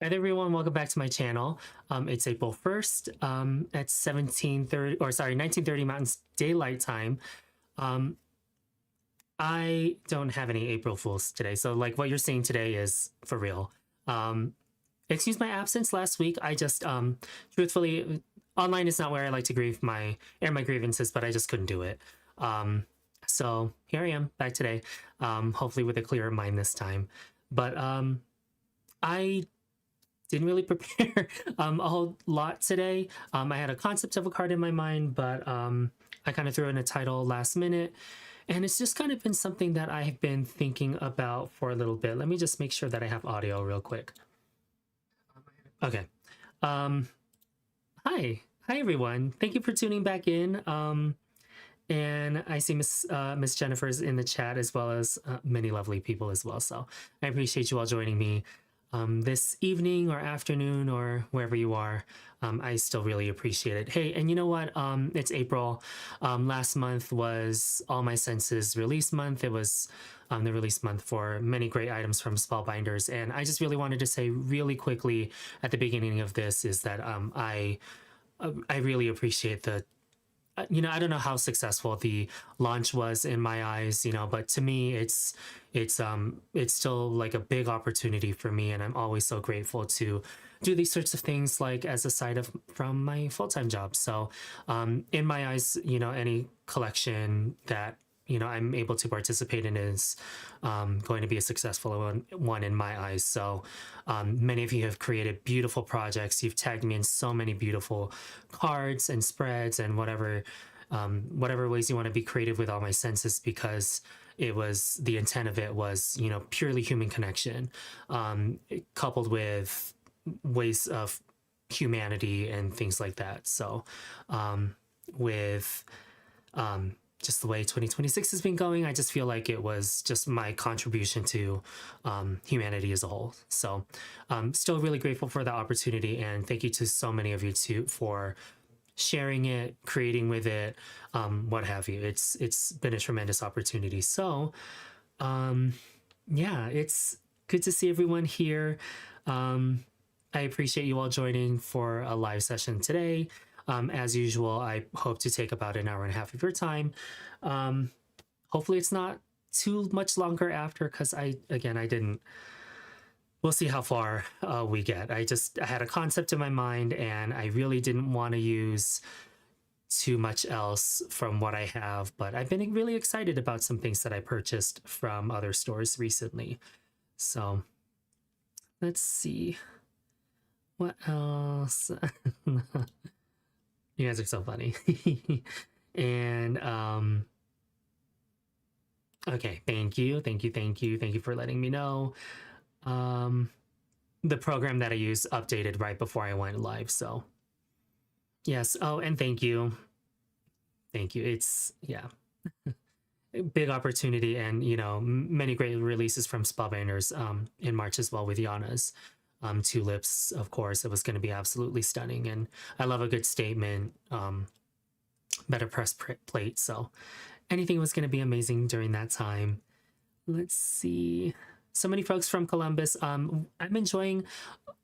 Hi there, everyone. Welcome back to my channel. It's April 1st at 17:30, or sorry, 19:30 Mountain Daylight Time. Um, I don't have any April Fools today, so like what you're seeing today is for real. Um, Excuse my absence last week. I just, truthfully, online is not where I like to air my grievances, but I just couldn't do it. So here I am back today, hopefully with a clearer mind this time. But I didn't really prepare a whole lot today. I had a concept of a card in my mind, but I kind of threw in a title last minute. And it's just kind of been something that I've been thinking about for a little bit. Let me just make sure that I have audio real quick. Okay. Um, Hi. Hi, everyone. Thank you for tuning back in. And I see Miss Jennifer's in the chat as well as many lovely people as well. So I appreciate you all joining me this evening or afternoon or wherever you are. I still really appreciate it. Hey, and you know what? It's April. Last month was All My Senses release month. It was the release month for many great items from Spellbinders. And I just really wanted to say really quickly at the beginning of this is that I really appreciate I don't know how successful the launch was in my eyes, but to me it's still like a big opportunity for me, and I'm always so grateful to do these sorts of things like as a side of from my full-time job. So in my eyes, any collection that I'm able to participate in is going to be a successful one in my eyes. So many of you have created beautiful projects. You've tagged me in so many beautiful cards and spreads and whatever ways you want to be creative with All My Senses, because the intent of it was, purely human connection, coupled with ways of humanity and things like that. So with just the way 2026 has been going, I just feel like it was just my contribution to humanity as a whole. So still really grateful for the opportunity, and thank you to so many of you too for sharing it, creating with it, what have you. It's been a tremendous opportunity. So yeah, it's good to see everyone here. I appreciate you all joining for a live session today. As usual, I hope to take about an hour and a half of your time. Hopefully it's not too much longer after, because I didn't, we'll see how far we get. I had a concept in my mind, and I really didn't want to use too much else from what I have, but I've been really excited about some things that I purchased from other stores recently. So let's see. What else? You guys are so funny. And okay, thank you for letting me know. The program that I use updated right before I went live, so yes. Oh, and thank you. It's, yeah, big opportunity, and many great releases from Spellbinders in March as well, with Yana's tulips. Of course, it was going to be absolutely stunning, and I love a good statement better press plate, so anything was going to be amazing during that time. Let's see. So many folks from Columbus. I'm enjoying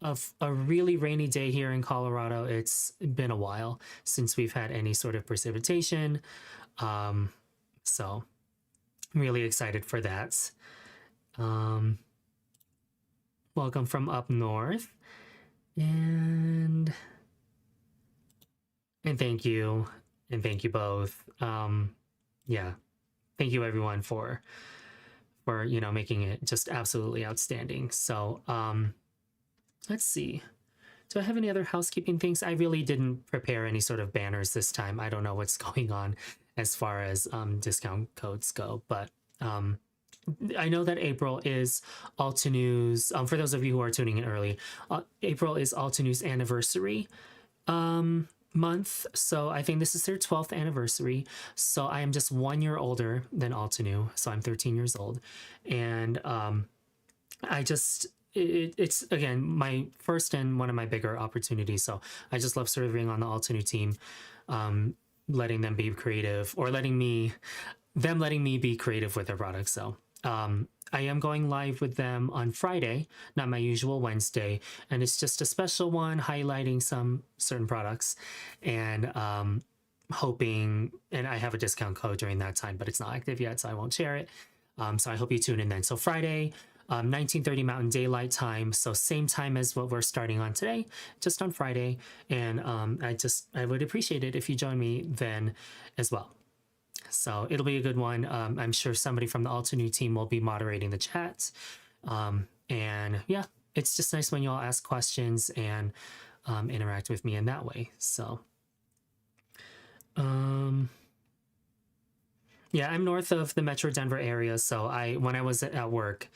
a really rainy day here in Colorado. It's been a while since we've had any sort of precipitation, so I'm really excited for that. Welcome from up north, and thank you, both. Yeah, thank you everyone for making it just absolutely outstanding. So let's see, do I have any other housekeeping things? I really didn't prepare any sort of banners this time. I don't know what's going on as far as discount codes go, but I know that April is Altenews. For those of you who are tuning in early, April is Altenews anniversary month. So I think this is their 12th anniversary. So I am just 1 year older than Altenew. So I'm 13 years old. And it's again, my first and one of my bigger opportunities. So I just love serving on the Altenew team, letting them be creative, or letting me be creative with their products. So I am going live with them on Friday, not my usual Wednesday, and it's just a special one highlighting some certain products, and hoping, and I have a discount code during that time, but it's not active yet, so I won't share it. So I hope you tune in then. So Friday, 19:30 Mountain Daylight Time, so same time as what we're starting on today, just on Friday, and I would appreciate it if you join me then as well. So it'll be a good one. I'm sure somebody from the Altenew team will be moderating the chat. And yeah, it's just nice when you all ask questions and interact with me in that way. So, yeah, I'm north of the Metro Denver area. So when I was at work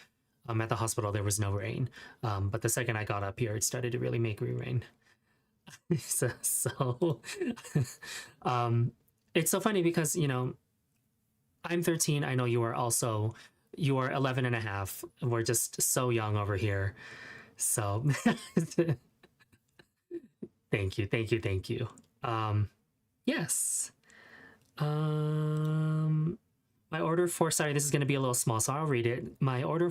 at the hospital, there was no rain. But the second I got up here, it started to really make me rain. so it's so funny because, you know, I'm 13. I know you are 11 and a half. We're just so young over here. So thank you. Thank you. Thank you. Yes. My order for, sorry, this is going to be a little small, so I'll read it. My order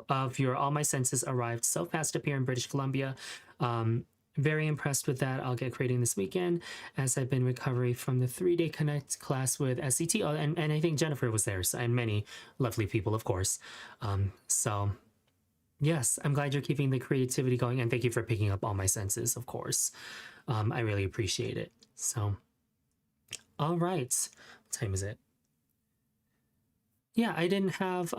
of your All My Senses arrived so fast up here in British Columbia. Very impressed with that. I'll get creating this weekend as I've been recovering from the 3-day Connect class with SCT. Oh, and I think Jennifer was there, so, and many lovely people, of course. So yes, I'm glad you're keeping the creativity going, and thank you for picking up All My Senses, of course. I really appreciate it. So, all right. What time is it? Yeah, I didn't have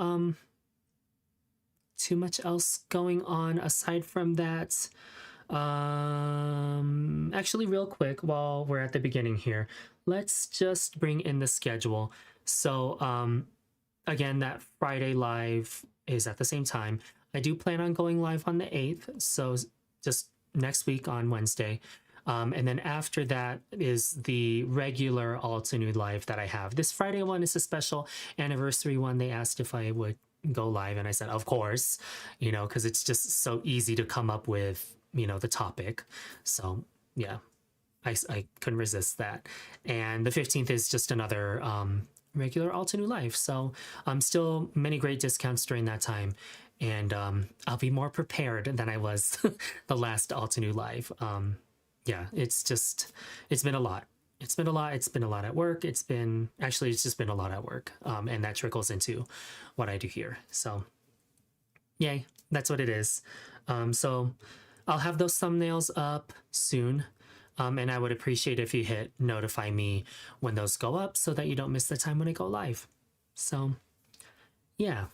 too much else going on aside from that. Actually, real quick, while we're at the beginning here, let's just bring in the schedule. So again, that Friday live is at the same time. I do plan on going live on the 8th, so just next week on Wednesday. And then after that is the regular Altenew live that I have. This Friday one is a special anniversary one. They asked if I would go live, and I said, of course, you know, because it's just so easy to come up with, you know, the topic. So yeah, I couldn't resist that. And the 15th is just another regular Altenew live. So still many great discounts during that time. And I'll be more prepared than I was the last Altenew live. Yeah, it's been a lot. It's been a lot. It's been a lot at work. It's just been a lot at work. And that trickles into what I do here. So yay, that's what it is. So I'll have those thumbnails up soon. And I would appreciate if you hit notify me when those go up so that you don't miss the time when I go live. So yeah.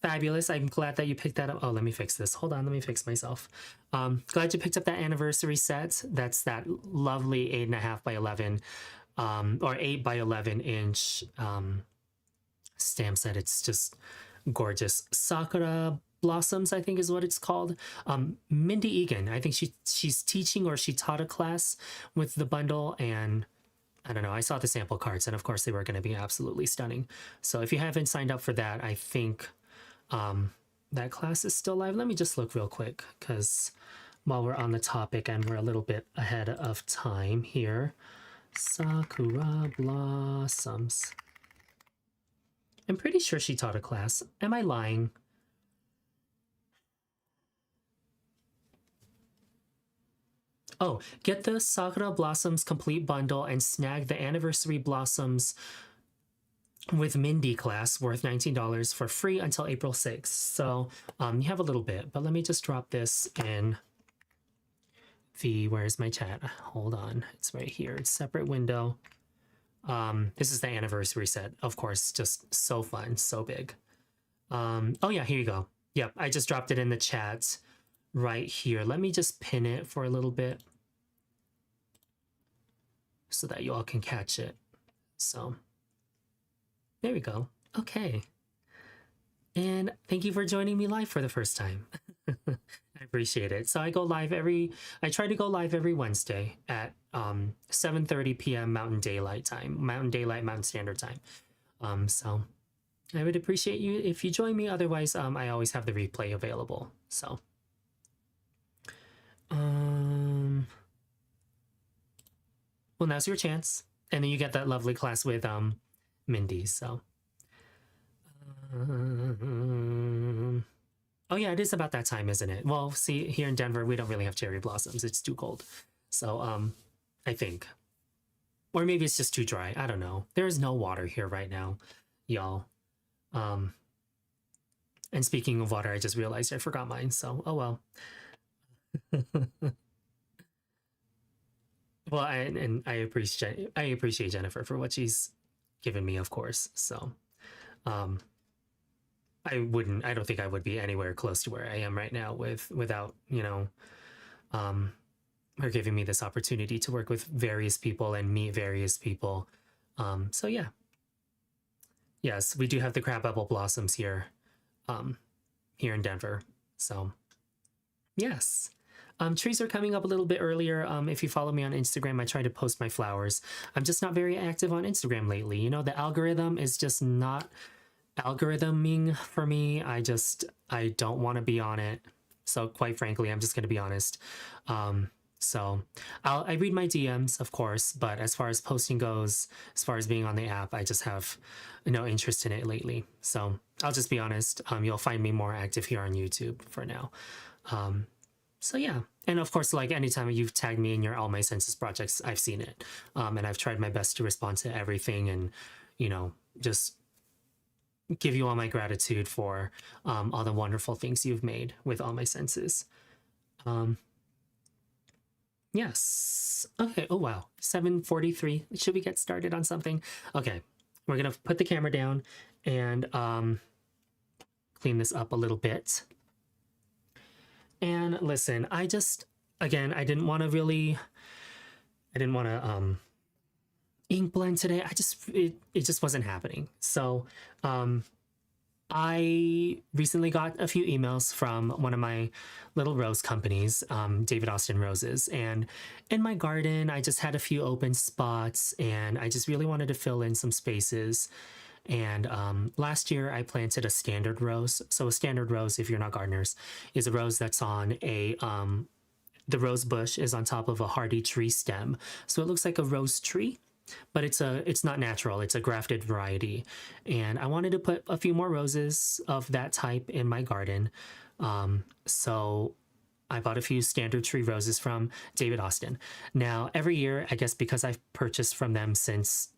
Fabulous. I'm glad that you picked that up. Oh, let me fix this. Hold on. Let me fix myself. Glad you picked up that anniversary set. That's that lovely 8.5 by 11 or 8 by 11 inch stamp set. It's just gorgeous. Sakura Blossoms, I think is what it's called. Mindy Egan, I think she's teaching, or she taught a class with the bundle, and I don't know, I saw the sample cards, and of course they were going to be absolutely stunning. So if you haven't signed up for that, I think that class is still live. Let me just look real quick, because while we're on the topic and we're a little bit ahead of time here. Sakura Blossoms. I'm pretty sure she taught a class. Am I lying? Oh, get the Sakura Blossoms complete bundle and snag the Anniversary Blossoms with Mindy class worth $19 for free until April 6th. So you have a little bit, but let me just drop this in the, where's my chat? Hold on, it's right here. It's separate window. This is the anniversary set, of course, just so fun, so big. Oh yeah, here you go. Yep, I just dropped it in the chat right here. Let me just pin it for a little bit so that you all can catch it. So there we go. Okay. And thank you for joining me live for the first time. I appreciate it. So I try to go live every Wednesday at 7:30 p.m. Mountain Daylight Standard Time. So I would appreciate you if you join me. Otherwise, I always have the replay available. So well, now's your chance. And then you get that lovely class with Mindy. So Oh yeah, it is about that time, isn't it? Well, see, here in Denver, we don't really have cherry blossoms. It's too cold. So, I think. Or maybe it's just too dry. I don't know. There is no water here right now, y'all. Um, and speaking of water, I just realized I forgot mine. So, oh well. Well, and I appreciate Jennifer for what she's given me, of course. So, um, I don't think I would be anywhere close to where I am right now without, um, her giving me this opportunity to work with various people and meet various people. So yeah, yes, we do have the crabapple blossoms here, um, here in Denver. So yes. Trees are coming up a little bit earlier. If you follow me on Instagram, I try to post my flowers. I'm just not very active on Instagram lately. You know, the algorithm is just not algorithming for me. I don't want to be on it. So quite frankly, I'm just going to be honest. So I read my DMs, of course, but as far as posting goes, as far as being on the app, I just have no interest in it lately. So I'll just be honest. You'll find me more active here on YouTube for now. So yeah, and of course, like anytime you've tagged me in your All My Senses projects, I've seen it, and I've tried my best to respond to everything, and just give you all my gratitude for all the wonderful things you've made with All My Senses. Yes. Okay. Oh wow. 7:43. Should we get started on something? Okay. We're gonna put the camera down and clean this up a little bit. And listen, I didn't want to ink blend today. It just wasn't happening. So I recently got a few emails from one of my little rose companies, David Austin Roses. And in my garden, I just had a few open spots and I just really wanted to fill in some spaces. And last year I planted a standard rose. So a standard rose, if you're not gardeners, is a rose that's on the rose bush is on top of a hardy tree stem. So it looks like a rose tree, but it's not natural. It's a grafted variety. And I wanted to put a few more roses of that type in my garden. So I bought a few standard tree roses from David Austin. Now, every year, I guess because I've purchased from them since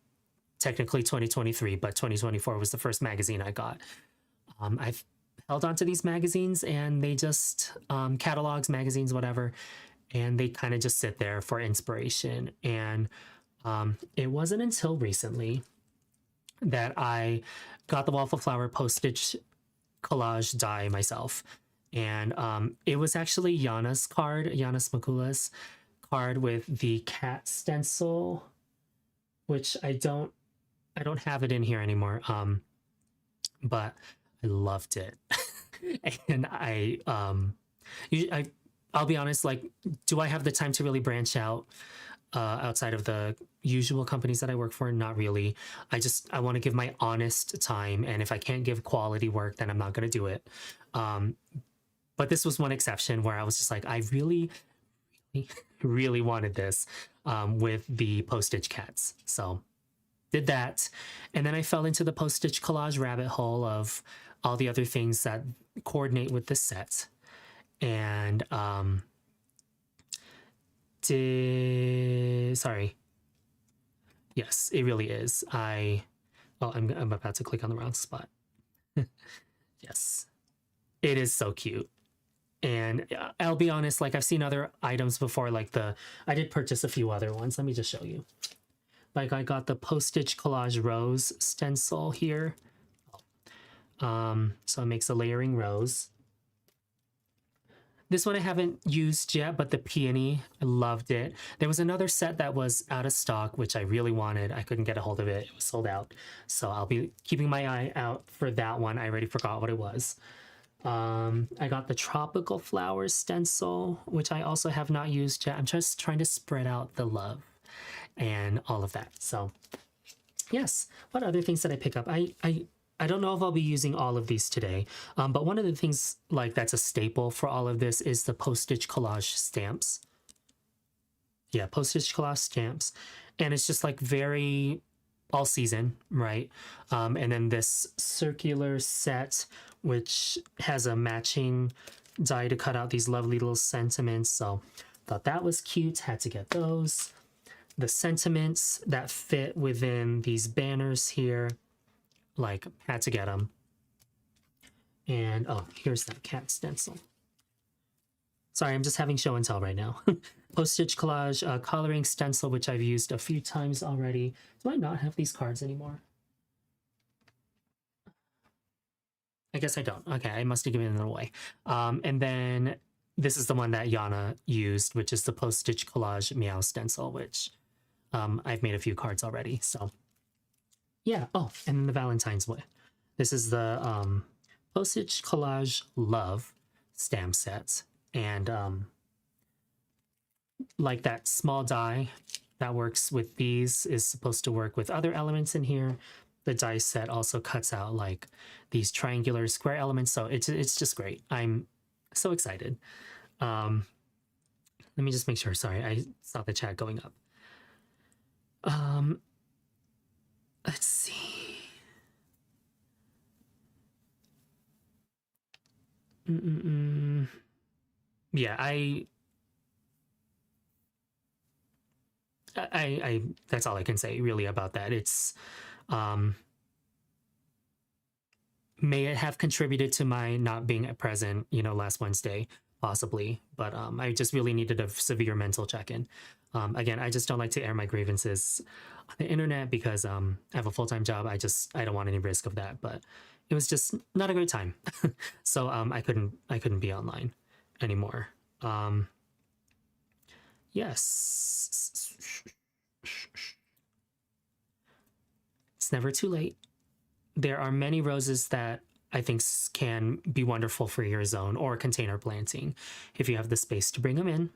technically 2023, but 2024 was the first magazine I got. I've held on to these magazines and they just, catalogs, magazines, whatever, and they kind of just sit there for inspiration. And it wasn't until recently that I got the Waffle Flower Postage Collage Die myself. And it was actually Yana's Makula's card with the cat stencil, which I don't have it in here anymore. But I loved it. And I'll be honest, like, do I have the time to really branch out outside of the usual companies that I work for? Not really. I want to give my honest time, and if I can't give quality work, then I'm not going to do it. But this was one exception where I was just like, I really, really wanted this with the postage cats. So did that. And then I fell into the postage collage rabbit hole of all the other things that coordinate with the set. And sorry. Yes, it really is. I'm about to click on the wrong spot. Yes, it is so cute. And I'll be honest, like I've seen other items before, like I did purchase a few other ones. Let me just show you. Like I got the Postage Collage Rose stencil here. So it makes a layering rose. This one I haven't used yet, but the peony, I loved it. There was another set that was out of stock, which I really wanted. I couldn't get a hold of it. It was sold out. So I'll be keeping my eye out for that one. I already forgot what it was. I got the Tropical Flowers stencil, which I also have not used yet. I'm just trying to spread out the love and all of that. So yes, what other things did I pick up? I don't know if I'll be using all of these today, but one of the things like that's a staple for all of this is the postage collage stamps. Yeah, postage collage stamps. And it's just like very all season, right? And then this circular set, which has a matching die to cut out these lovely little sentiments. So thought that was cute, had to get those. The sentiments that fit within these banners here, like had to get them. And oh, here's that cat stencil. Sorry, I'm just having show and tell right now. Postage Collage coloring stencil, which I've used a few times already. Do I not have these cards anymore? I guess I don't. Okay, I must have given them away. And then this is the one that Yana used, which is the Postage Collage Meow stencil, which I've made a few cards already. So yeah. Oh, and then the Valentine's one. This is the Postage Collage Love stamp set. And like that small die that works with these is supposed to work with other elements in here. The die set also cuts out like these triangular square elements. So it's just great. I'm so excited. Let me just make sure. Sorry, I saw the chat going up. Let's see. Yeah, I that's all I can say really about that. It's may it have contributed to my not being present, you know, last Wednesday, possibly, but I just really needed a severe mental check-in. Again, I just don't like to air my grievances on the internet because I have a full-time job. I don't want any risk of that, but it was just not a great time. So I couldn't be online anymore. Yes. It's never too late. There are many roses that I think can be wonderful for your zone or container planting if you have the space to bring them in.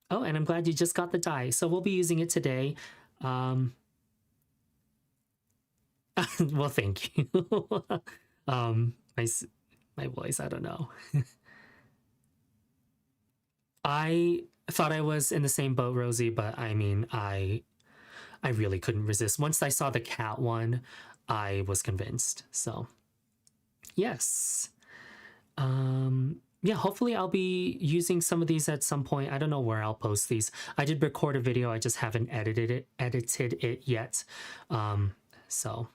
Oh, and I'm glad you just got the die. So we'll be using it today. Well, thank you. My voice, I don't know. I thought I was in the same boat, Rosie, but I mean, I really couldn't resist. Once I saw the cat one, I was convinced. So, yes. Yeah, hopefully I'll be using some of these at some point. I don't know where I'll post these. I did record a video. I just haven't edited it yet. So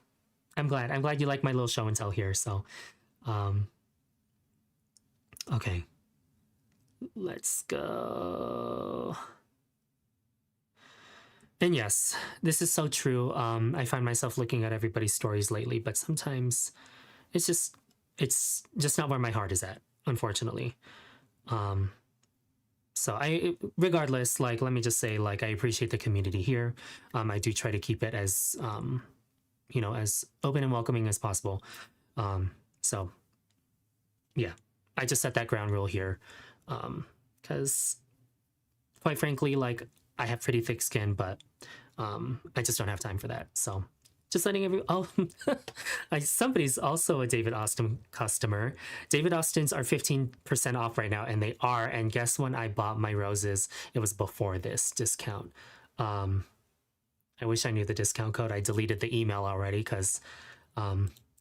I'm glad you like my little show and tell here. So, okay. Let's go. And yes, this is so true. I find myself looking at everybody's stories lately, but sometimes it's just not where my heart is at, unfortunately. So regardless, like, let me just say, like, I appreciate the community here. I do try to keep it as, you know, as open and welcoming as possible. So yeah, I just set that ground rule here. Because quite frankly, like, I have pretty thick skin, but I just don't have time for that. So just letting somebody's also a David Austin customer. David Austin's are 15% off right now, and they are. And guess when I bought my roses, it was before this discount. I wish I knew the discount code. I deleted the email already because I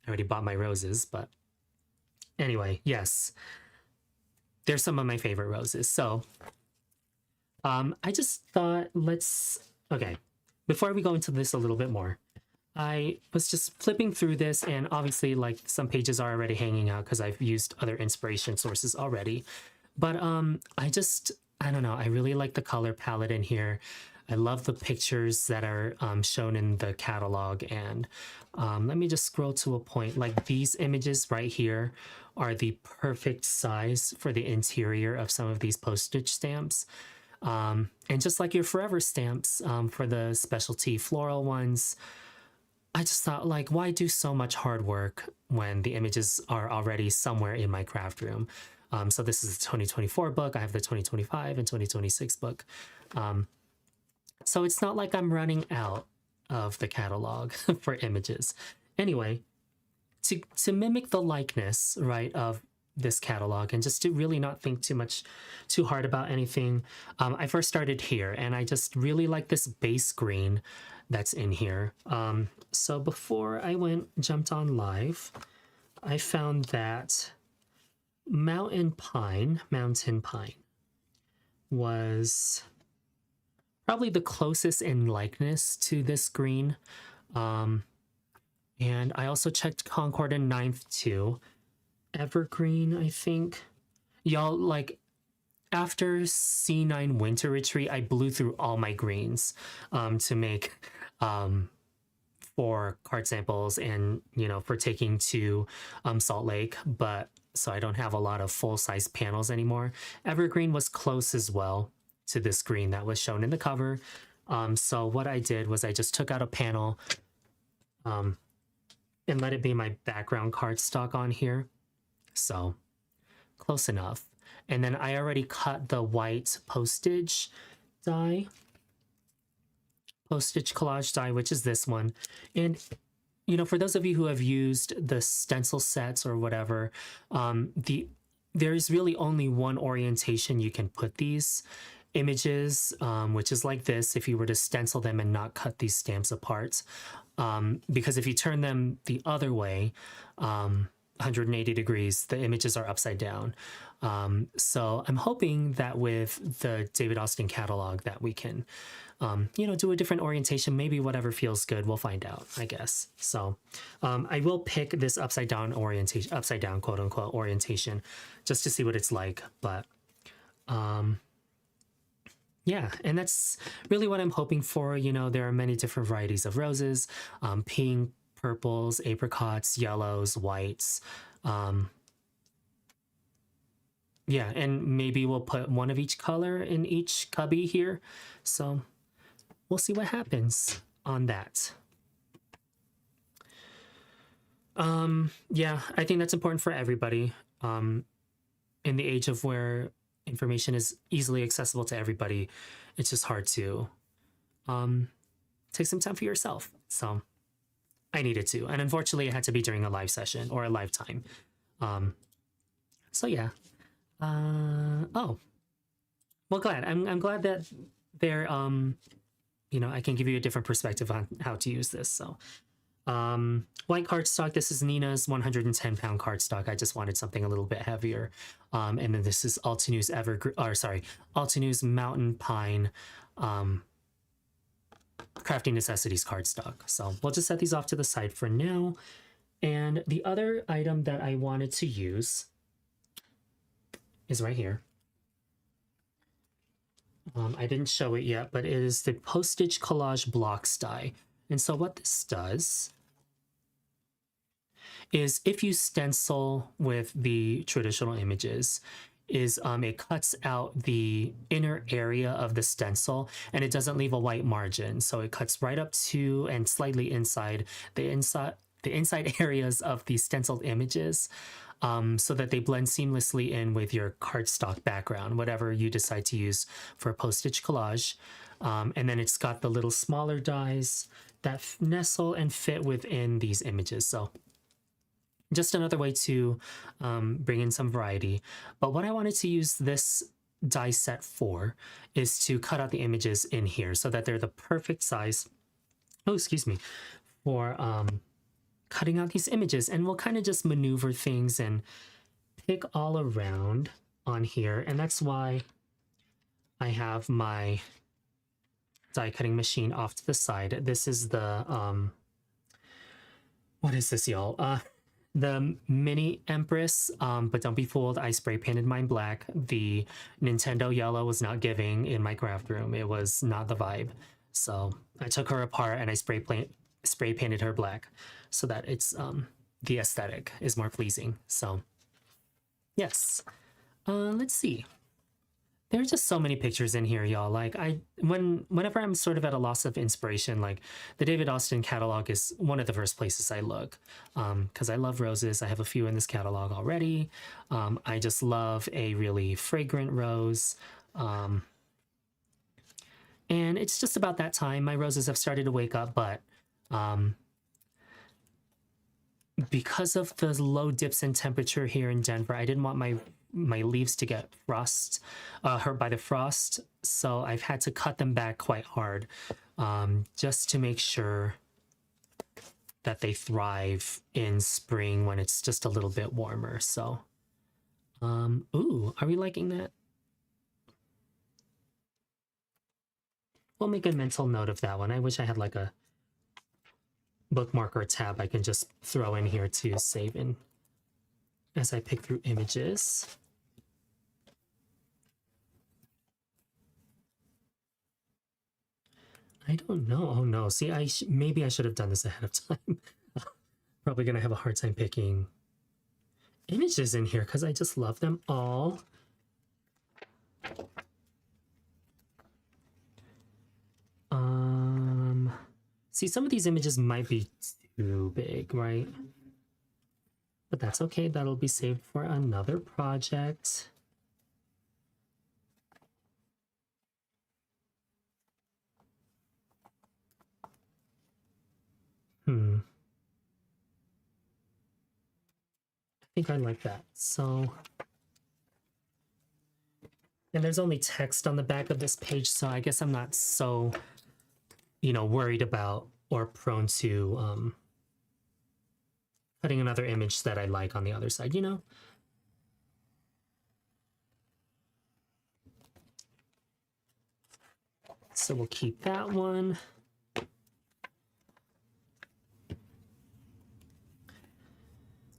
already bought my roses. But anyway, yes. They're some of my favorite roses. So I just thought okay, before we go into this a little bit more, I was just flipping through this, and obviously, like, some pages are already hanging out because I've used other inspiration sources already. But I don't know, I really like the color palette in here. I love the pictures that are shown in the catalog, and let me just scroll to a point. Like, these images right here are the perfect size for the interior of some of these postage stamps. And just like your forever stamps for the specialty floral ones, I just thought, like, why do so much hard work when the images are already somewhere in my craft room? So this is the 2024 book. I have the 2025 and 2026 book. So it's not like I'm running out of the catalog for images. Anyway, to mimic the likeness, right, of this catalog and just to really not think too hard about anything. I first started here and I just really like this base green that's in here. So before I jumped on live, I found that mountain pine was probably the closest in likeness to this green. And I also checked Concord and Ninth too. Evergreen, I think. Y'all, like, after C9 Winter Retreat, I blew through all my greens to make for card samples and, you know, for taking to Salt Lake. But so I don't have a lot of full-size panels anymore. Evergreen was close as well to this green that was shown in the cover. So what I did was I just took out a panel and let it be my background cardstock on here. So close enough. And then I already cut the white postage die, Postage Collage Die, which is this one. And, you know, for those of you who have used the stencil sets or whatever, there's really only one orientation you can put these images, which is like this, if you were to stencil them and not cut these stamps apart. Because if you turn them the other way, 180 degrees, the images are upside down. So I'm hoping that with the David Austin catalog that we can, you know, do a different orientation, maybe whatever feels good, we'll find out, I guess. So I will pick this upside down orientation, upside down quote unquote orientation, just to see what it's like. But yeah, and that's really what I'm hoping for. You know, there are many different varieties of roses, pink, purples, apricots, yellows, whites. Yeah, and maybe we'll put one of each color in each cubby here. So we'll see what happens on that. Yeah, I think that's important for everybody. In the age of where information is easily accessible to everybody, it's just hard to take some time for yourself. So I needed to, and unfortunately it had to be during a live session or a live time. So yeah. Oh, well, glad. I'm glad that there, you know, I can give you a different perspective on how to use this. So, white cardstock. This is Nina's 110-pound cardstock. I just wanted something a little bit heavier. And then this is Altenews Altenews Mountain Pine, Crafty Necessities cardstock. So we'll just set these off to the side for now. And the other item that I wanted to use is right here. I didn't show it yet, but it is the Postage Collage Blocks die. And so what this does is, if you stencil with the traditional images, is it cuts out the inner area of the stencil and it doesn't leave a white margin. So it cuts right up to and slightly inside the inside areas of the stenciled images, so that they blend seamlessly in with your cardstock background, whatever you decide to use for postage collage. And then it's got the little smaller dies that nestle and fit within these images. So just another way to bring in some variety. But what I wanted to use this die set for is to cut out the images in here so that they're the perfect size, oh, excuse me, for cutting out these images. And we'll kind of just maneuver things and pick all around on here. And that's why I have my die cutting machine off to the side. This is the, what is this, y'all? The Mini Empress, but don't be fooled, I spray painted mine black. The Nintendo yellow was not giving in my craft room. It was not the vibe. So I took her apart and I spray painted her black so that it's the aesthetic is more pleasing. So yes, let's see. There are just so many pictures in here, y'all. Like whenever I'm sort of at a loss of inspiration, like the David Austin catalog is one of the first places I look, because I love roses. I have a few in this catalog already. I just love a really fragrant rose. And it's just about that time. My roses have started to wake up, but because of the low dips in temperature here in Denver, I didn't want my leaves to get hurt by the frost, so I've had to cut them back quite hard, just to make sure that they thrive in spring when it's just a little bit warmer. So, ooh, are we liking that? We'll make a mental note of that one. I wish I had like a bookmark or a tab I can just throw in here to save in as I pick through images. I don't know. Oh no. See, maybe I should have done this ahead of time. Probably gonna have a hard time picking images in here because I just love them all. See, some of these images might be too big, right? But that's okay. That'll be saved for another project. I think I like that. So, and there's only text on the back of this page, so I guess I'm not so, you know, worried about or prone to cutting another image that I like on the other side, you know? So we'll keep that one.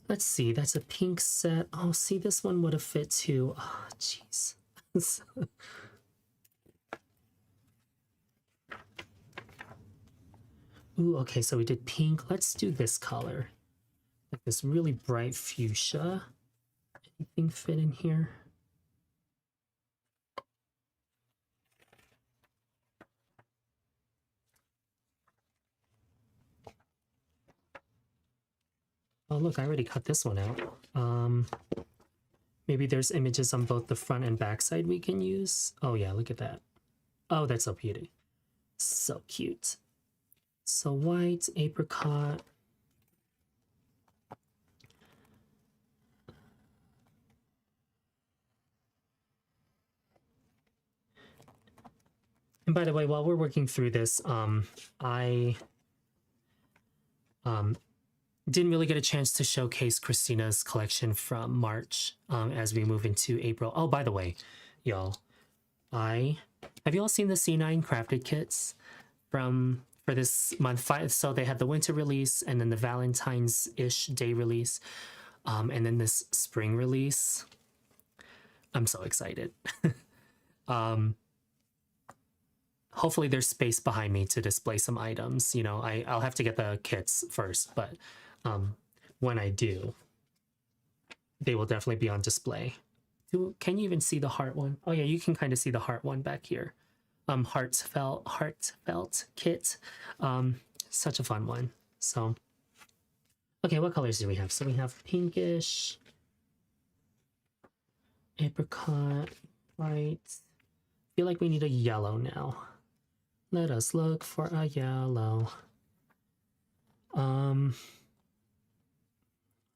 Let's see, that's a pink set. Oh, see, this one would have fit too. Oh, jeez. Ooh, okay, so we did pink. Let's do this color. Like this really bright fuchsia. Anything fit in here? Oh, look, I already cut this one out. Maybe there's images on both the front and back side we can use. Oh yeah, look at that. Oh, that's so pretty. So cute. So white, apricot. And by the way, while we're working through this, I didn't really get a chance to showcase Christina's collection from March as we move into April. Oh, by the way, y'all, have you all seen the C9 crafted kits for this month? So they had the winter release and then the Valentine's-ish day release, and then this spring release. I'm so excited. Hopefully there's space behind me to display some items. You know, I'll have to get the kits first, but when I do, they will definitely be on display. Can you even see the heart one? Oh yeah, you can kind of see the heart one back here. Heartfelt kit. Such a fun one. So, okay, what colors do we have? So we have pinkish, apricot, white. I feel like we need a yellow now. Let us look for a yellow.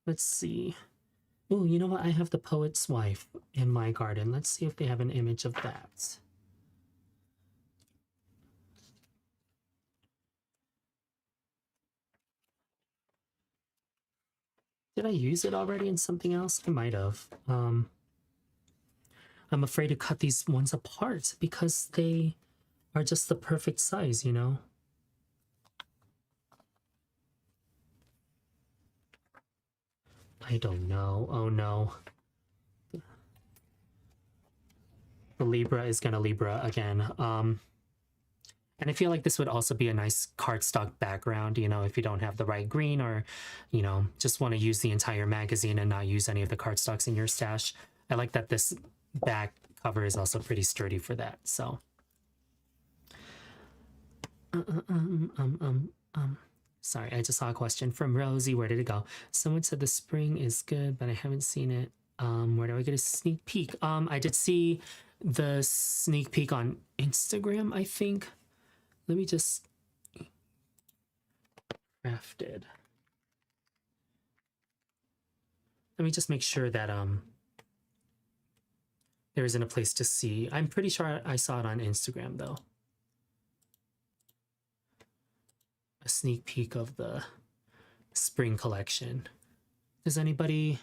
Let's see. Oh, you know what? I have the Poet's Wife in my garden. Let's see if they have an image of that. Did I use it already in something else? I might have. I'm afraid to cut these ones apart because they are just the perfect size, you know? I don't know. Oh no. The Libra is gonna Libra again. And I feel like this would also be a nice cardstock background, you know, if you don't have the right green or, you know, just want to use the entire magazine and not use any of the cardstocks in your stash. I like that this back cover is also pretty sturdy for that, so. Sorry, I just saw a question from Rosie. Where did it go? Someone said the spring is good, but I haven't seen it. Where do I get a sneak peek? I did see the sneak peek on Instagram, I think. Let me just crafted. Let me just make sure that there isn't a place to see. I'm pretty sure I saw it on Instagram though. A sneak peek of the spring collection. Does anybody...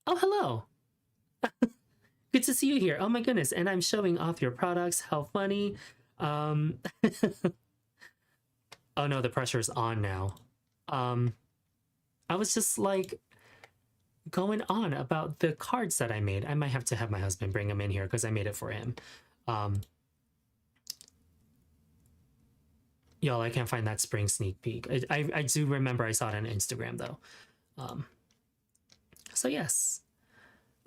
Oh, hello. Good to see you here. Oh my goodness. And I'm showing off your products. How funny. Oh no, the pressure's on now. I was just like going on about the cards that I made. I might have to have my husband bring them in here because I made it for him. Y'all, I can't find that spring sneak peek. I do remember I saw it on Instagram though. So yes.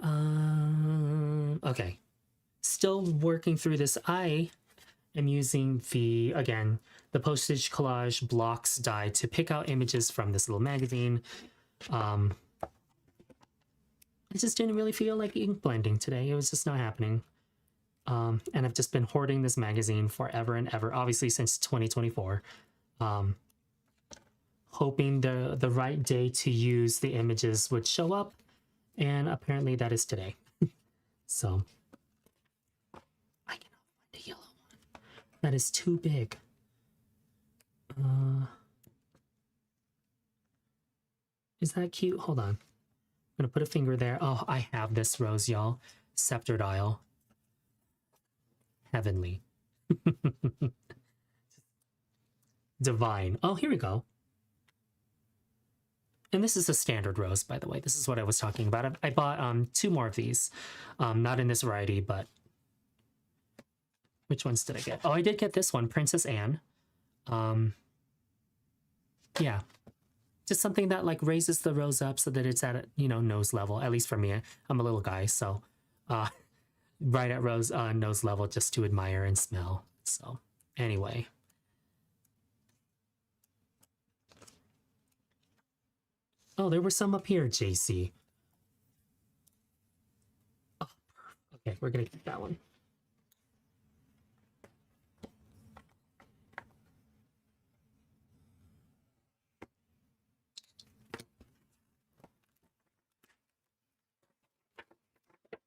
Okay. Still working through this. I am using the Postage Collage Die to pick out images from this little magazine. I just didn't really feel like ink blending today. It was just not happening. And I've just been hoarding this magazine forever and ever, obviously since 2024. Hoping the right day to use the images would show up, and apparently that is today. So I cannot find a yellow one. That is too big. Is that cute? Hold on. I'm gonna put a finger there. Oh, I have this rose, y'all. Scepter dial. Heavenly. Divine. Oh, here we go. And this is a standard rose, by the way. This is what I was talking about. I bought 2 more of these. Not in this variety, but... Which ones did I get? Oh, I did get this one, Princess Anne. Yeah. Just something that like raises the rose up so that it's at, nose level. At least for me. I'm a little guy, so... right at nose level just to admire and smell. So, anyway. Oh, there were some up here, Jaycee. Oh, okay, we're gonna keep that one.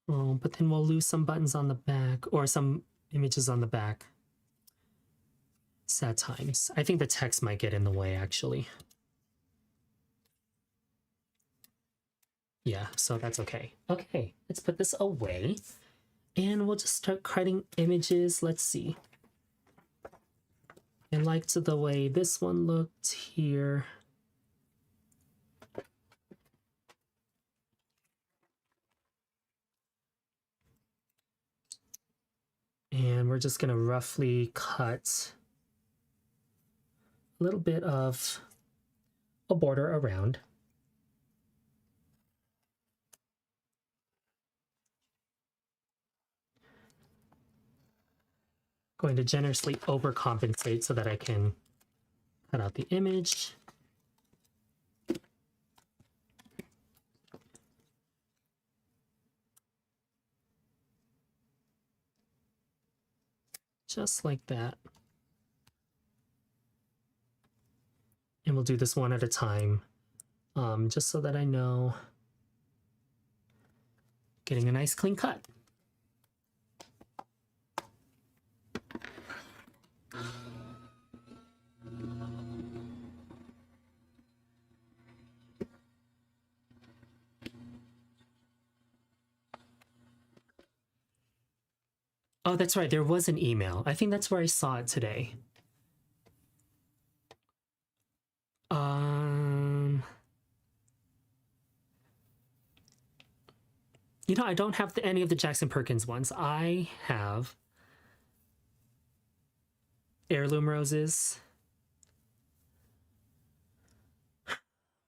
Oh, but then we'll lose some buttons on the back, or some images on the back. Sad times. I think the text might get in the way, actually. Yeah, so that's okay. Okay, let's put this away. And we'll just start creating images. Let's see. I liked the way this one looked here. And we're just gonna roughly cut a little bit of a border around. Going to generously overcompensate so that I can cut out the image. Just like that. And we'll do this one at a time, just so that I know getting a nice clean cut. Oh, that's right. There was an email. I think that's where I saw it today. I don't have any of the Jackson Perkins ones. I have heirloom roses.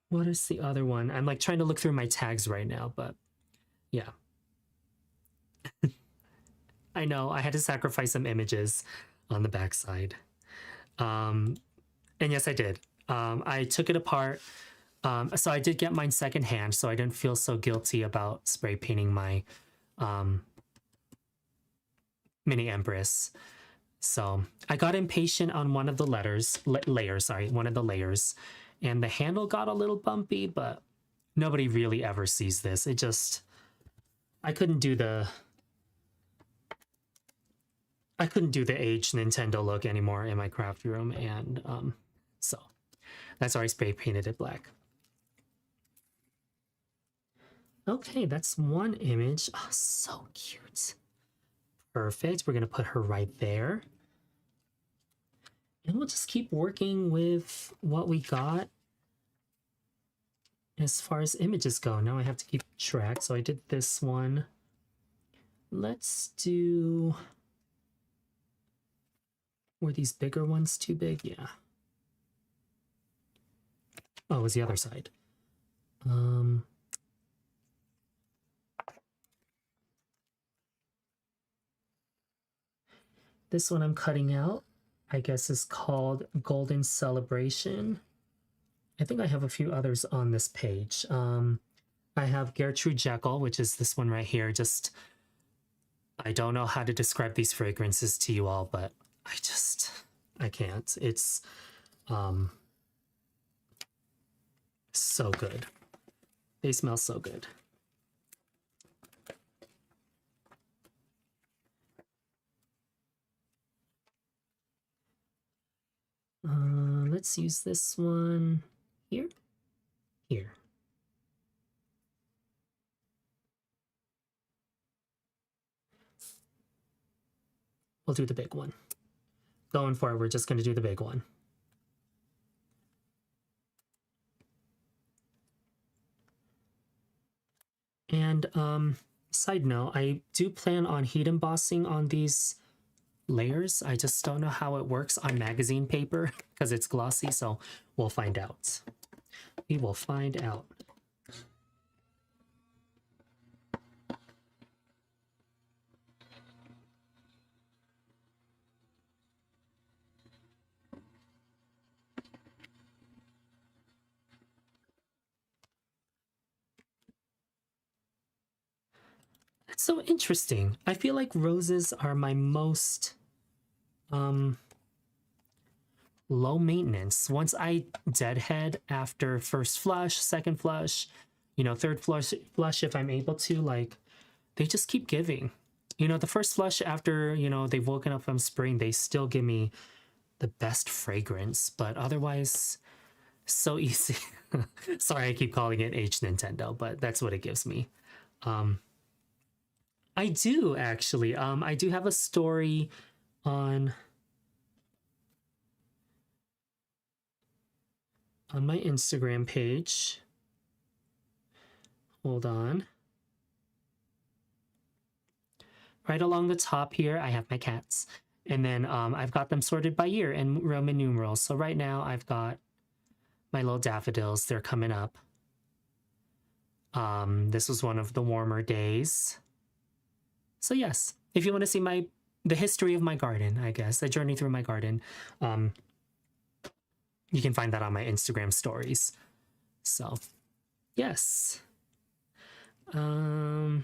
What is the other one? I'm like trying to look through my tags right now, but yeah. I know, I had to sacrifice some images on the backside. And yes, I did. I took it apart. So I did get mine secondhand, so I didn't feel so guilty about spray painting my mini Empress. So I got impatient on one of the layers, and the handle got a little bumpy, but nobody really ever sees this. It just, I couldn't do the aged Nintendo look anymore in my craft room, and so that's why I spray painted it black. Okay, that's one image. Oh, so cute. Perfect. We're gonna put her right there. And we'll just keep working with what we got as far as images go. Now I have to keep track. So I did this one. Let's do... Were these bigger ones too big? Yeah. Oh, it was the other side. This one I'm cutting out, I guess, is called Golden Celebration. I think I have a few others on this page. I have Gertrude Jekyll, which is this one right here. Just, I don't know how to describe these fragrances to you all, but I can't. It's so good. They smell so good. Let's use this one here. Here. We'll do the big one. Going forward, we're just going to do the big one. And side note, I do plan on heat embossing on these layers. I just don't know how it works on magazine paper because it's glossy, so we'll find out. We will find out. It's so interesting. I feel like roses are my most low maintenance. Once I deadhead after first flush, second flush, you know, third flush if I'm able to, like, they just keep giving. You know, the first flush after, you know, they've woken up from spring, they still give me the best fragrance, but otherwise, so easy. Sorry, I keep calling it H Nintendo, but that's what it gives me. I do actually. I do have a story on my Instagram page. Hold on. Right along the top here, I have my cats. And then I've got them sorted by year in Roman numerals. So right now I've got my little daffodils. They're coming up. This was one of the warmer days. So yes, if you want to see the history of my garden, I guess, the journey through my garden, you can find that on my Instagram stories. So yes. And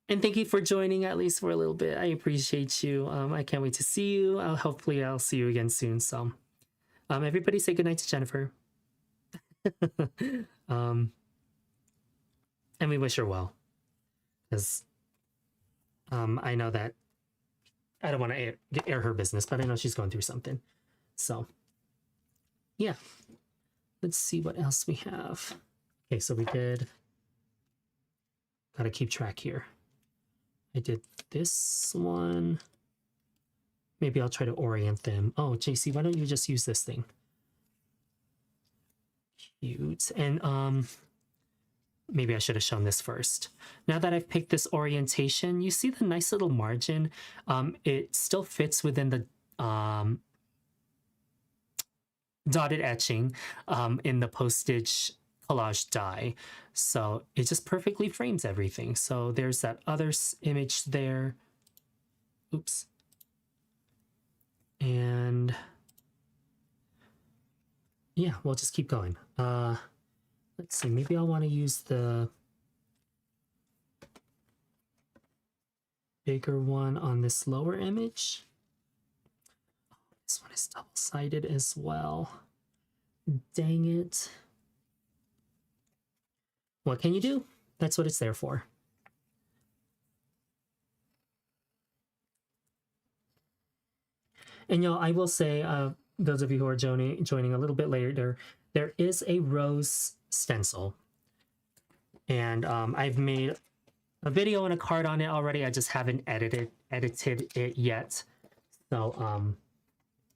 thank you for joining, at least for a little bit. I appreciate you. I can't wait to see you. Hopefully I'll see you again soon. So everybody say goodnight to Jennifer. And we wish her well. Because I know that I don't want to air her business, but I know she's going through something. So yeah, let's see what else we have. Okay, so we did, gotta keep track here. I did this one. Maybe I'll try to orient them. Oh, Jaycee, why don't you just use this thing? Cute. And maybe I should have shown this first. Now that I've picked this orientation, you see the nice little margin. It still fits within the dotted etching in the Postage Collage Die. So it just perfectly frames everything. So there's that other image there. Oops. And yeah, we'll just keep going. Let's see, maybe I'll want to use the bigger one on this lower image. This one is double-sided as well. Dang it. what can you do? That's what it's there for. And y'all, I will say, those of you who are joining a little bit later, there is a rose stencil. And I've made a video and a card on it already. I just haven't edited it yet. So,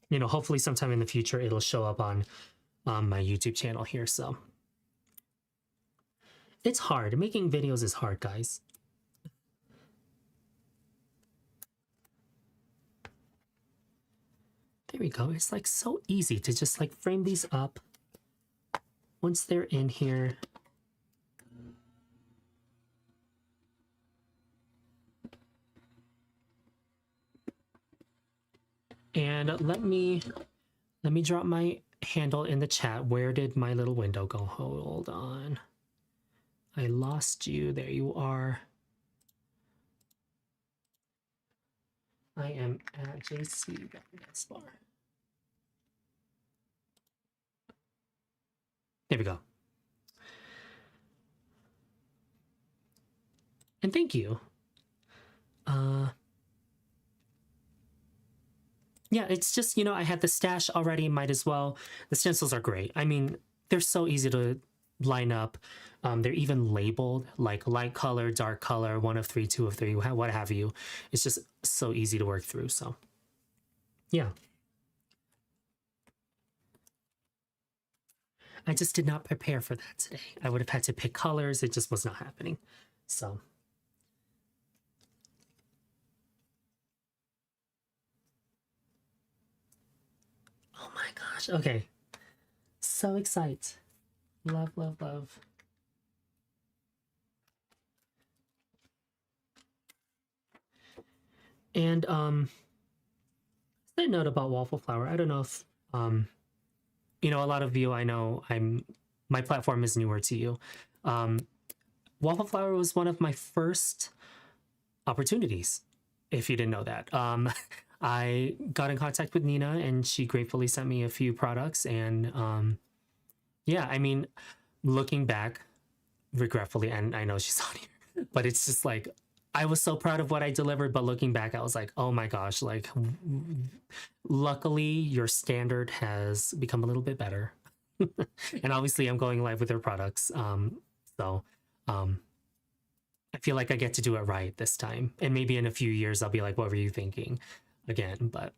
you know, hopefully sometime in the future it'll show up on my YouTube channel here. So it's hard. Making videos is hard, guys. There we go. It's like so easy to just like frame these up once they're in here. And let me drop my handle in the chat. Where did my little window go? Hold on. I lost you. There you are. I am at Jaycee. There we go. And thank you. Yeah, it's just, you know, I had the stash already, might as well. The stencils are great. I mean, they're so easy to line up. They're even labeled like light color, dark color, 1 of 3, 2 of 3, what have you. It's just so easy to work through. So, yeah. I just did not prepare for that today. I would have had to pick colors. It just was not happening. So. Oh my gosh. Okay. So excited. Love, love, love. And side note about Waffle Flower. I don't know if you know, a lot of you, I know my platform is newer to you. Waffle Flower was one of my first opportunities, if you didn't know that. I got in contact with Nina and she gratefully sent me a few products. And yeah, I mean, looking back, regretfully, and I know she's on here, but it's just like, I was so proud of what I delivered, but looking back, I was like, oh my gosh, like, luckily your standard has become a little bit better. And obviously I'm going live with their products. So I feel like I get to do it right this time. And maybe in a few years, I'll be like, what were you thinking again? But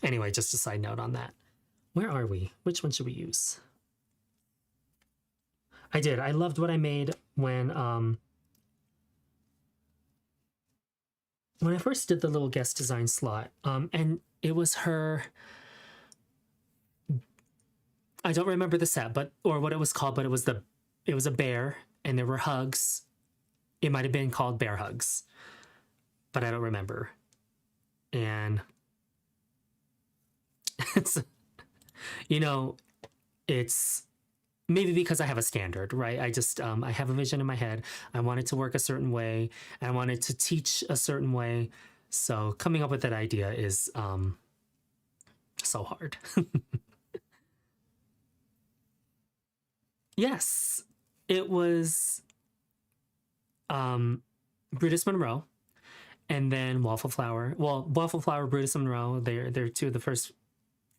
anyway, just a side note on that. Where are we? Which one should we use? I did. I loved what I made when I first did the little guest design slot. And it was her, I don't remember the set, or what it was called, but it was a bear and there were hugs. It might have been called Bear Hugs, but I don't remember. And it's, you know, it's maybe because I have a standard, right? I just, I have a vision in my head. I want it to work a certain way. I want it to teach a certain way. So coming up with that idea is so hard. Yes, it was Brutus Monroe and then Waffle Flower. Well, Waffle Flower, Brutus Monroe, they're two of the first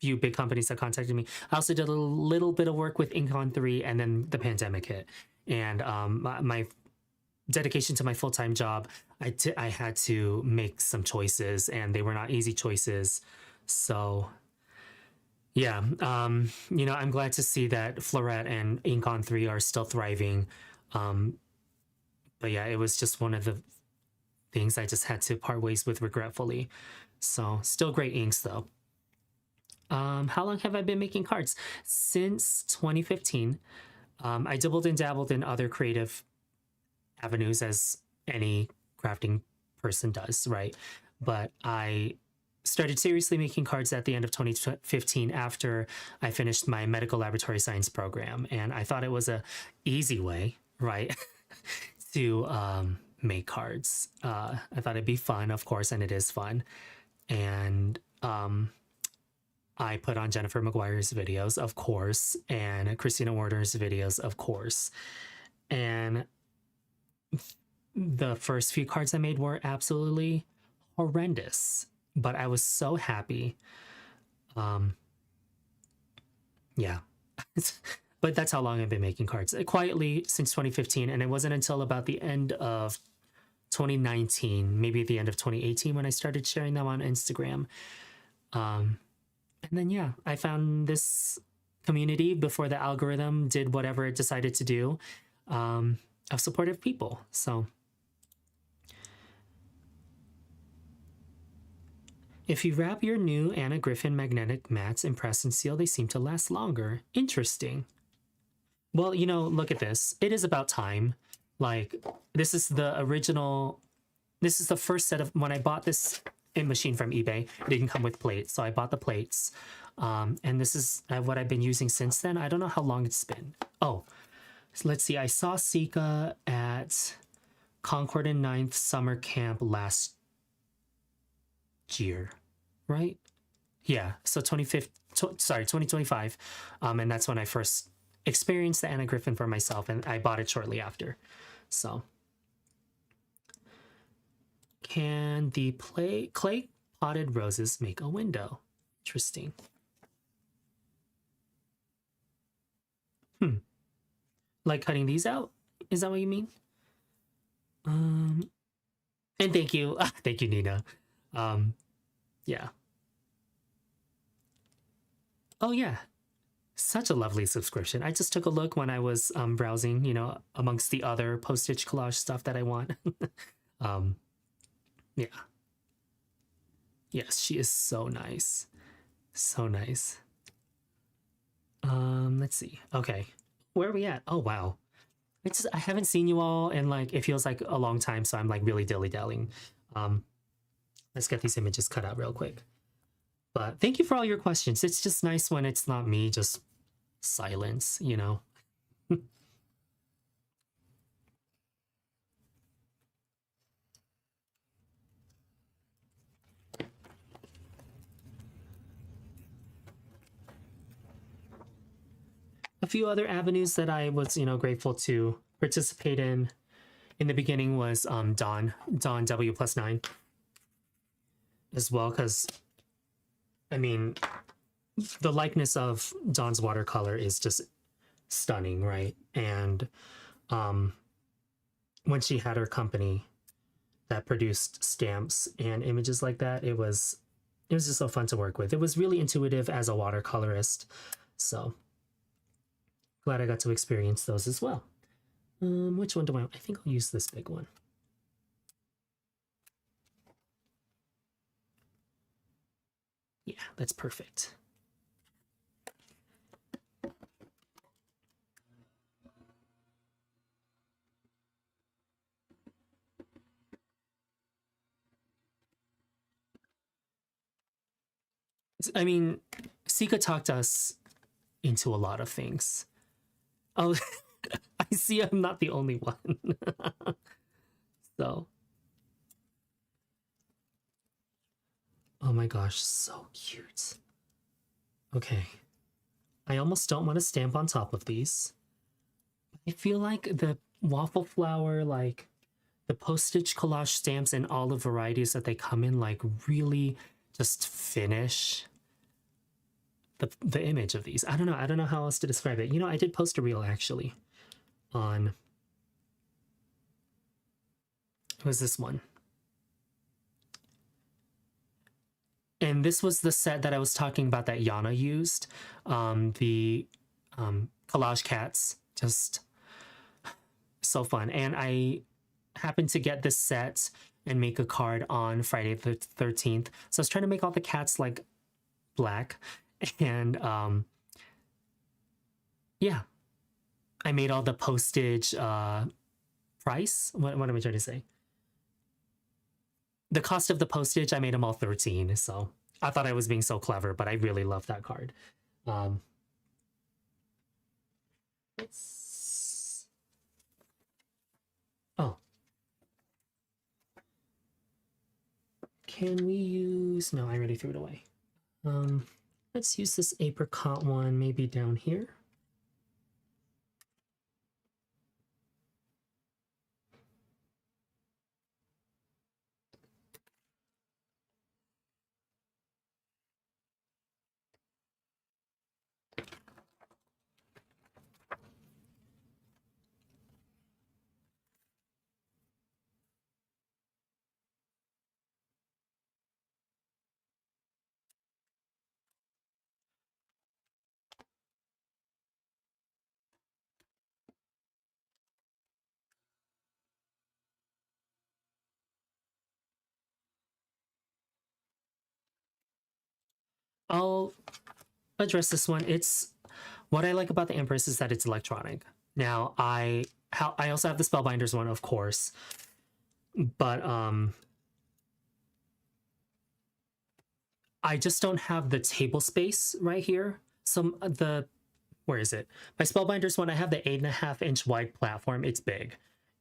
few big companies that contacted me. I also did a little bit of work with Ink on 3 and then the pandemic hit. And my dedication to my full-time job, I had to make some choices and they were not easy choices. So yeah, you know, I'm glad to see that Floret and Ink on 3 are still thriving. But yeah, it was just one of the things I just had to part ways with regretfully. So still great inks though. How long have I been making cards? Since 2015. I dabbled and dabbled in other creative avenues as any crafting person does, right? But I started seriously making cards at the end of 2015 after I finished my medical laboratory science program. And I thought it was a easy way, right, to make cards. I thought it'd be fun, of course, and it is fun. And I put on Jennifer McGuire's videos, of course, and Christina Warner's videos, of course. and the first few cards I made were absolutely horrendous, but I was so happy. Yeah. But that's how long I've been making cards. Quietly since 2015, and it wasn't until about the end of 2019, maybe the end of 2018, when I started sharing them on Instagram. And then, yeah, I found this community before the algorithm did whatever it decided to do, of supportive people. So if you wrap your new Anna Griffin magnetic mats in press and seal, they seem to last longer. Interesting. Well, you know, look at this. It is about time. Like, this is the original, this is the first set of, when I bought this machine from eBay, it didn't come with plates, so I bought the plates. And this is what I've been using since then. I don't know how long it's been. Oh, so let's see. I saw Sika at Concord and 9th summer camp last year, right? Yeah, so 2025. And that's when I first experienced the Anna Griffin for myself, and I bought it shortly after. So, can the clay potted roses make a window? Interesting. Like cutting these out? Is that what you mean? And thank you. Thank you, Nina. Yeah. Oh, yeah. Such a lovely subscription. I just took a look when I was browsing, you know, amongst the other postage collage stuff that I want. Yeah. Yes, she is so nice. So nice. Let's see. Okay. Where are we at? Oh, wow. I haven't seen you all in like, it feels like a long time, so I'm like really dilly-dallying. Let's get these images cut out real quick. But thank you for all your questions. It's just nice when it's not me, just silence, you know? A few other avenues that I was, you know, grateful to participate in the beginning was Dawn W+9 as well, because I mean, the likeness of Dawn's watercolor is just stunning, right? And when she had her company that produced stamps and images like that, it was just so fun to work with. It was really intuitive as a watercolorist, so glad I got to experience those as well. Which one do I think I'll use this big one. Yeah, that's perfect. I mean, Sika talked us into a lot of things. Oh, I see I'm not the only one. So. Oh my gosh, so cute. Okay. I almost don't want to stamp on top of these. I feel like the Waffle Flower, like the Postage Collage stamps and all the varieties that they come in, like really just finish the image of these. I don't know how else to describe it. You know, I did post a reel actually on, what was this one? And this was the set that I was talking about that Yana used. The collage cats, just so fun. And I happened to get this set and make a card on Friday the 13th. So I was trying to make all the cats like black. And yeah, I made all the postage price. What am I trying to say? The cost of the postage, I made them all 13. So I thought I was being so clever, but I really love that card. Oh. Can we use, no, I already threw it away. Let's use this apricot one maybe down here. I'll address this one. It's what I like about the Empress is that it's electronic. Now I also have the Spellbinders one, of course, but I just don't have the table space right here. So where is it? My Spellbinders one, I have the 8.5-inch wide platform. It's big,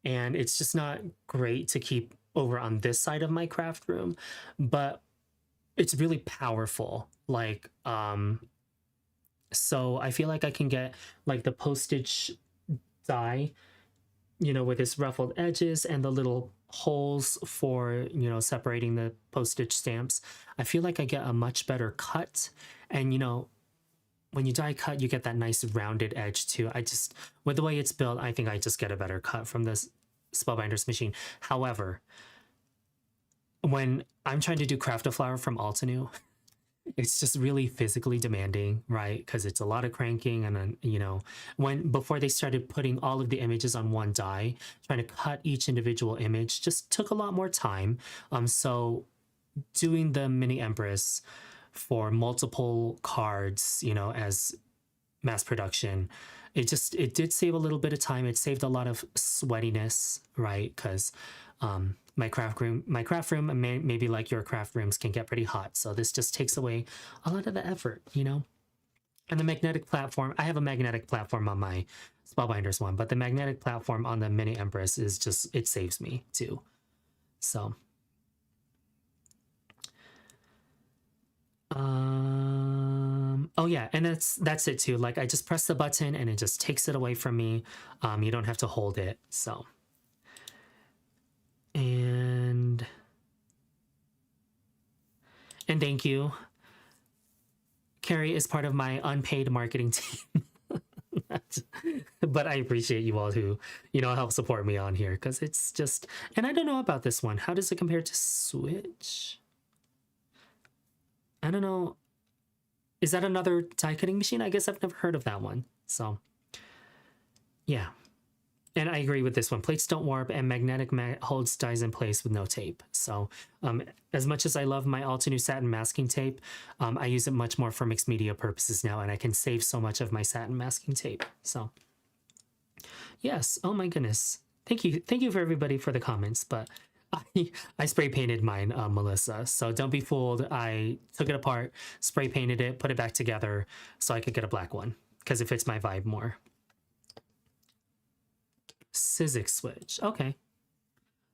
and it's just not great to keep over on this side of my craft room, but it's really powerful. Like, so I feel like I can get like the postage die, you know, with its ruffled edges and the little holes for, you know, separating the postage stamps. I feel like I get a much better cut. And, you know, when you die cut, you get that nice rounded edge too. I just, with the way it's built, I think I just get a better cut from this Spellbinders machine. However, when I'm trying to do Craft a Flower from Altenew, it's just really physically demanding, right? Because it's a lot of cranking, and then, you know, before they started putting all of the images on one die, trying to cut each individual image just took a lot more time. So doing the mini Empress for multiple cards, you know, as mass production, it did save a little bit of time. It saved a lot of sweatiness, right? Because my craft room, and maybe like your craft rooms, can get pretty hot. So this just takes away a lot of the effort, you know? And the magnetic platform, I have a magnetic platform on my Spellbinders one, but the magnetic platform on the mini Empress is just, it saves me too. So, oh yeah, and that's it too. Like, I just press the button and it just takes it away from me. You don't have to hold it. So, and thank you. Carrie is part of my unpaid marketing team. But I appreciate you all who, you know, help support me on here, because it's just, and I don't know about this one. How does it compare to Switch? I don't know. Is that another die cutting machine? I guess I've never heard of that one. So, yeah. And I agree with this one. Plates don't warp, and magnetic holds dies in place with no tape. So as much as I love my Altenew satin masking tape, I use it much more for mixed media purposes now, and I can save so much of my satin masking tape. So yes, oh my goodness. Thank you for everybody for the comments, but I spray painted mine, Melissa. So don't be fooled. I took it apart, spray painted it, put it back together so I could get a black one, because it fits my vibe more. Sizzix switch. Okay.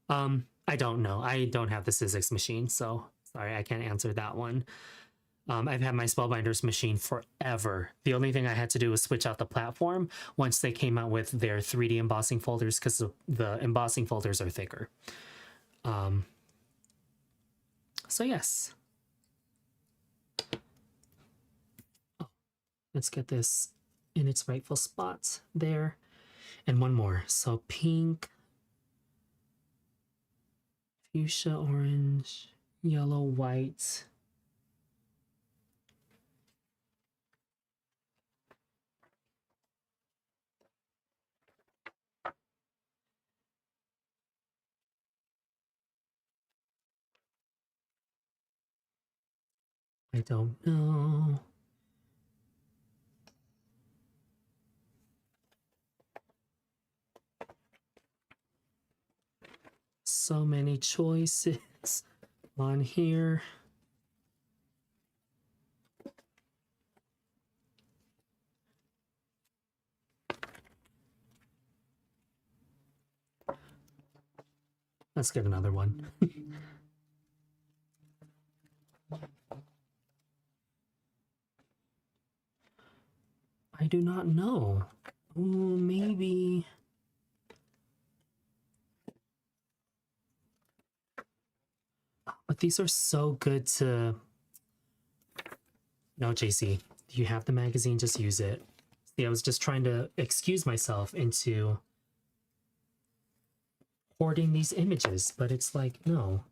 I don't know. I don't have the Sizzix machine, so sorry, I can't answer that one. I've had my Spellbinders machine forever. The only thing I had to do was switch out the platform once they came out with their 3D embossing folders, because the embossing folders are thicker. So yes. Oh, let's get this in its rightful spot there. And one more. So pink, fuchsia orange, yellow, white. I don't know. So many choices on here. Let's get another one. I do not know. Ooh, maybe. But these are so good to... No, Jaycee, you have the magazine, just use it. See, I was just trying to excuse myself into hoarding these images, but it's like, no.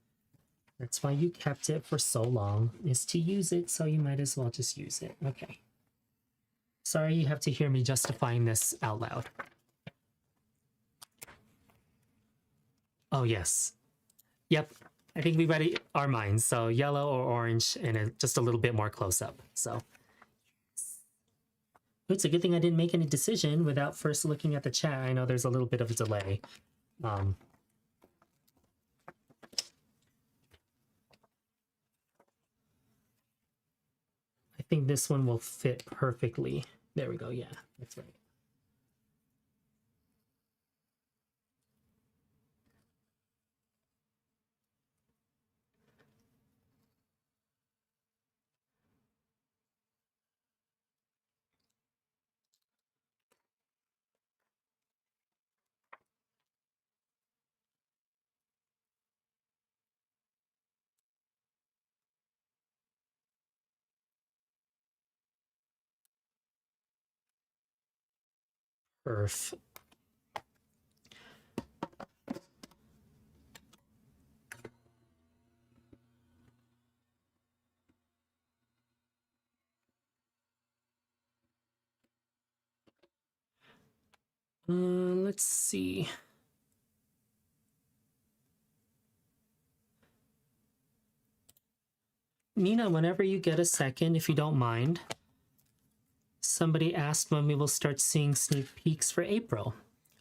That's why you kept it for so long, is to use it, so you might as well just use it. Okay. Sorry you have to hear me justifying this out loud. Oh, yes. Yep. I think we read our minds. So yellow or orange and just a little bit more close up. So it's a good thing I didn't make any decision without first looking at the chat. I know there's a little bit of a delay. I think this one will fit perfectly. There we go. Yeah, that's right. Perfect. Let's see. Nina, whenever you get a second, if you don't mind, somebody asked when we will start seeing sneak peeks for April.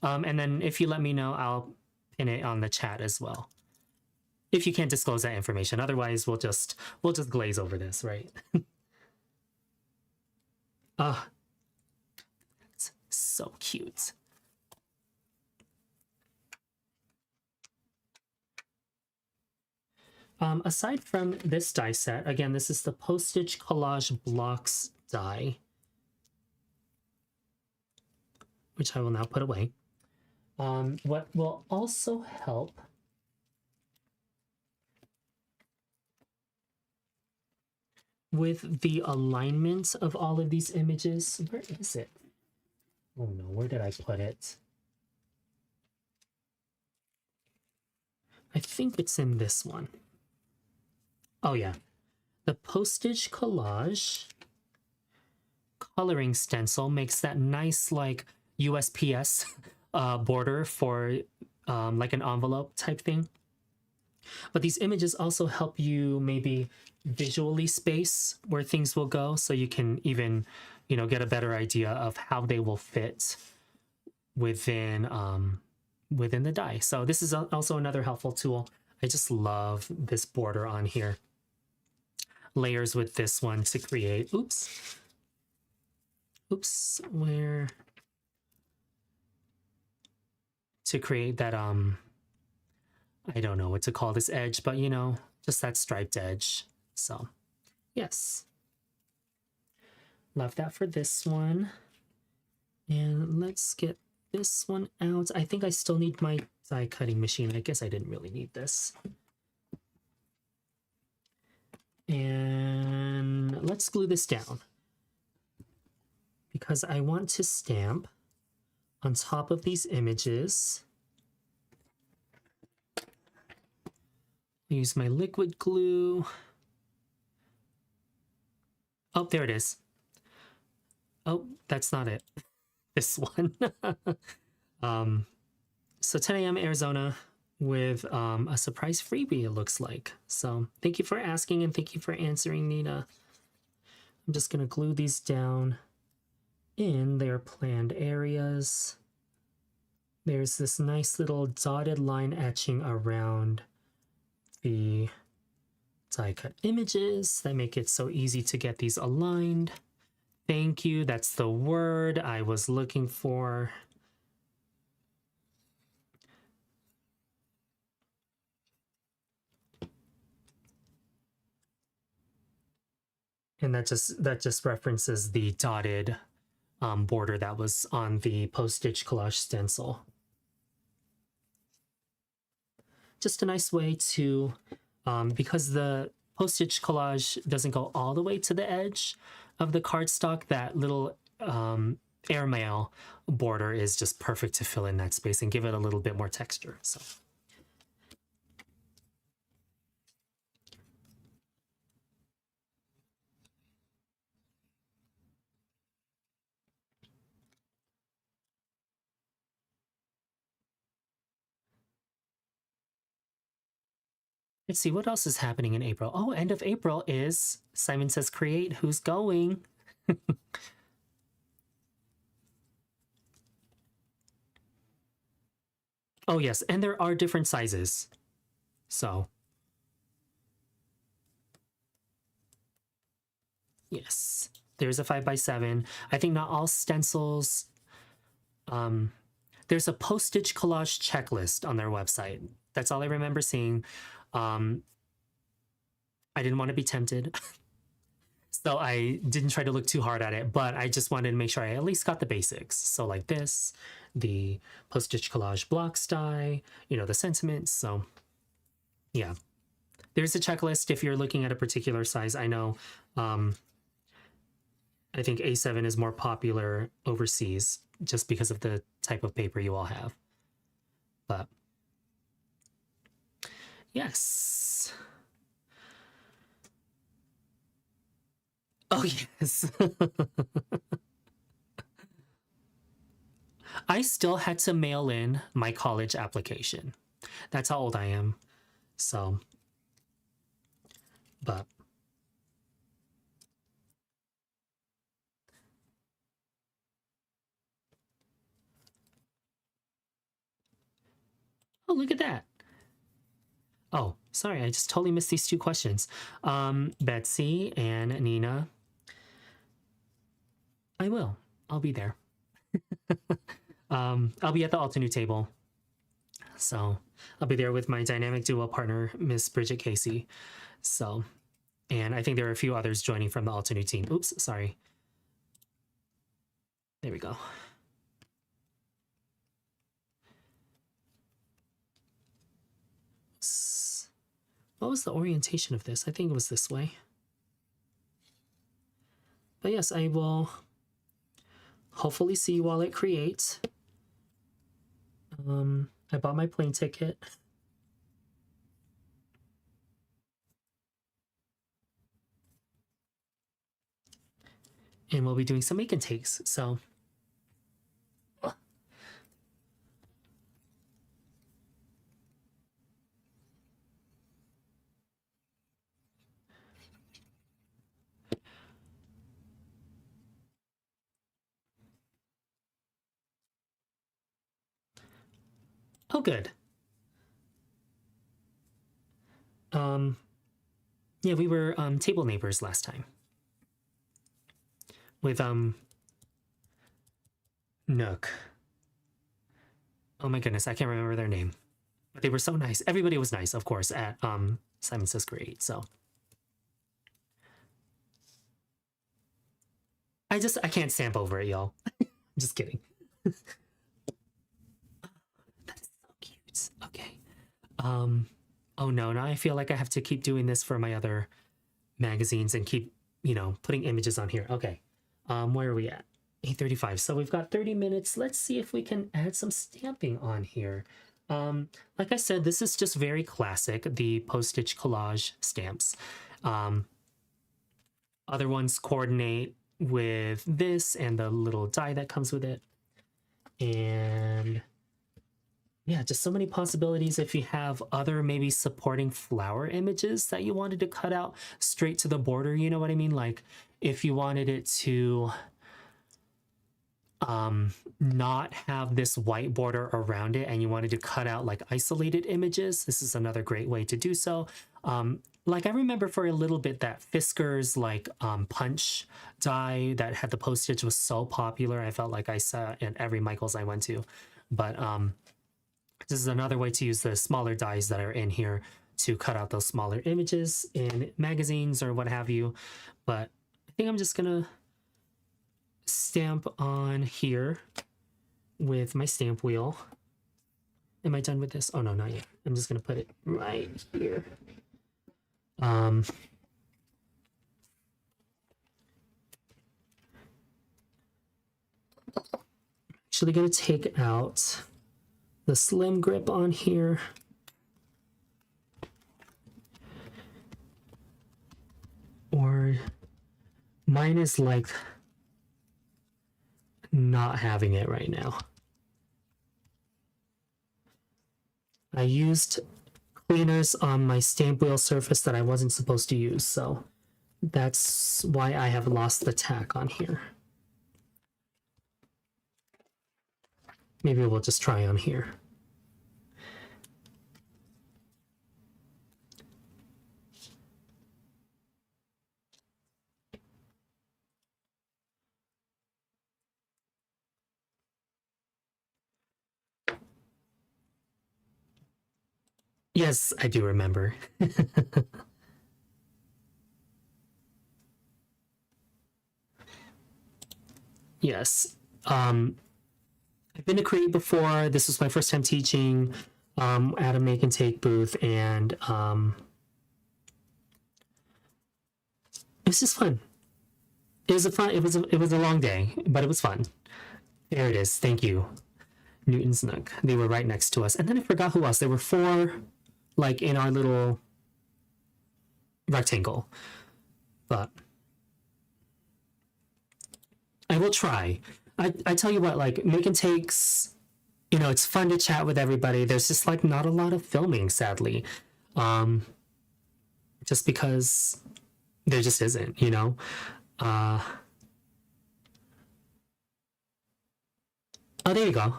And then if you let me know, I'll pin it on the chat as well. If you can't disclose that information, otherwise we'll just glaze over this, right? It's so cute. Aside from this die set, again, this is the Postage Collage Blocks die, which I will now put away. What will also help with the alignment of all of these images. Where is it? Oh no, where did I put it? I think it's in this one. Oh yeah. The Postage Collage coloring stencil makes that nice like USPS border for like an envelope type thing. But these images also help you maybe visually space where things will go, so you can even, you know, get a better idea of how they will fit within within the die. So this is also another helpful tool. I just love this border on here. Layers with this one to create, oops, where to create that I don't know what to call this edge, but you know, just that striped edge. So yes, love that for this one. And let's get this one out. I think I still need my die cutting machine. I guess I didn't really need this. And let's glue this down because I want to stamp on top of these images. Use my liquid glue. Oh, there it is. Oh, that's not it. This one. So 10 a.m. Arizona with a surprise freebie, it looks like. So thank you for asking and thank you for answering, Nina. I'm just going to glue these down in their planned areas. There's this nice little dotted line etching around the die cut images that make it so easy to get these aligned. Thank you. That's the word I was looking for. And that just references the dotted border that was on the Postage Collage stencil. Just a nice way to, because the Postage Collage doesn't go all the way to the edge of the cardstock, that little airmail border is just perfect to fill in that space and give it a little bit more texture. So. Let's see what else is happening in April. Oh, end of April is Simon Says Create. Who's going? Oh, yes. And there are different sizes. So, yes, there's a 5x7. I think not all stencils. There's a postage collage checklist on their website. That's all I remember seeing. I didn't want to be tempted. So I didn't try to look too hard at it, but I just wanted to make sure I at least got the basics. So like this, the Postage Collage Blocks die, you know, the sentiments. So yeah, there's a checklist if you're looking at a particular size. I know, I think A7 is more popular overseas just because of the type of paper you all have. But yes. Oh, yes. I still had to mail in my college application. That's how old I am. So, but. Oh, look at that. Oh, sorry, I just totally missed these two questions. Betsy and Nina. I will. I'll be there. I'll be at the Altenew table. So I'll be there with my dynamic duo partner, Miss Bridget Casey. So, and I think there are a few others joining from the Altenew team. Oops, sorry. There we go. What was the orientation of this? I think it was this way. But yes, I will hopefully see you all at Create. I bought my plane ticket. And we'll be doing some make and takes, so. Oh, good. Yeah, we were table neighbors last time. With Nook. Oh my goodness, I can't remember their name. But they were so nice. Everybody was nice, of course, at Simon Says Create, so. I can't stamp over it, y'all. Just kidding. That's so cute. Okay. Oh no, now I feel like I have to keep doing this for my other magazines and keep, you know, putting images on here. Okay. Where are we at? 8:35. So we've got 30 minutes. Let's see if we can add some stamping on here. Like I said, this is just very classic, the postage collage stamps. Other ones coordinate with this and the little die that comes with it. And yeah, just so many possibilities. If you have other maybe supporting flower images that you wanted to cut out straight to the border, you know what I mean? Like if you wanted it to not have this white border around it and you wanted to cut out like isolated images, this is another great way to do so. Like I remember for a little bit that Fisker's like punch die that had the postage was so popular. I felt like I saw in every Michaels I went to. But this is another way to use the smaller dies that are in here to cut out those smaller images in magazines or what have you. But I think I'm just gonna stamp on here with my stamp wheel. Am I done with this? Oh no, not yet. I'm just gonna put it right here. Actually gonna take out the slim grip on here. Or mine is like not having it right now. I used cleaners on my stamp wheel surface that I wasn't supposed to use, so that's why I have lost the tack on here. Maybe we'll just try on here. Yes, I do remember. Yes. I've been to Create before. This was my first time teaching at a make and take booth, and it was just fun. It was a long day, but it was fun. There it is. Thank you, Newton's Nook. They were right next to us, and then I forgot who else. There were 4, like in our little rectangle, but I will try. I tell you what, like make and takes, you know, it's fun to chat with everybody. There's just like not a lot of filming, sadly, just because there just isn't, you know. Oh, there you go.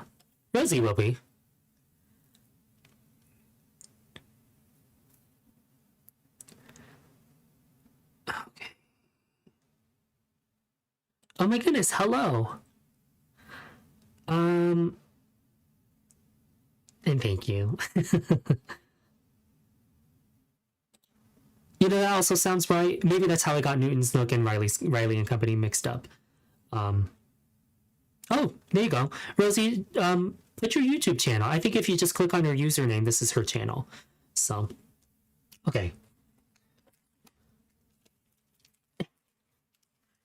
Rosie will be. Okay. Oh my goodness, hello. And thank you. You know, that also sounds right. Maybe that's how I got Newton's Nook and Riley and Company mixed up. Oh, there you go. Rosie, put your YouTube channel. I think if you just click on her username, this is her channel. So, okay.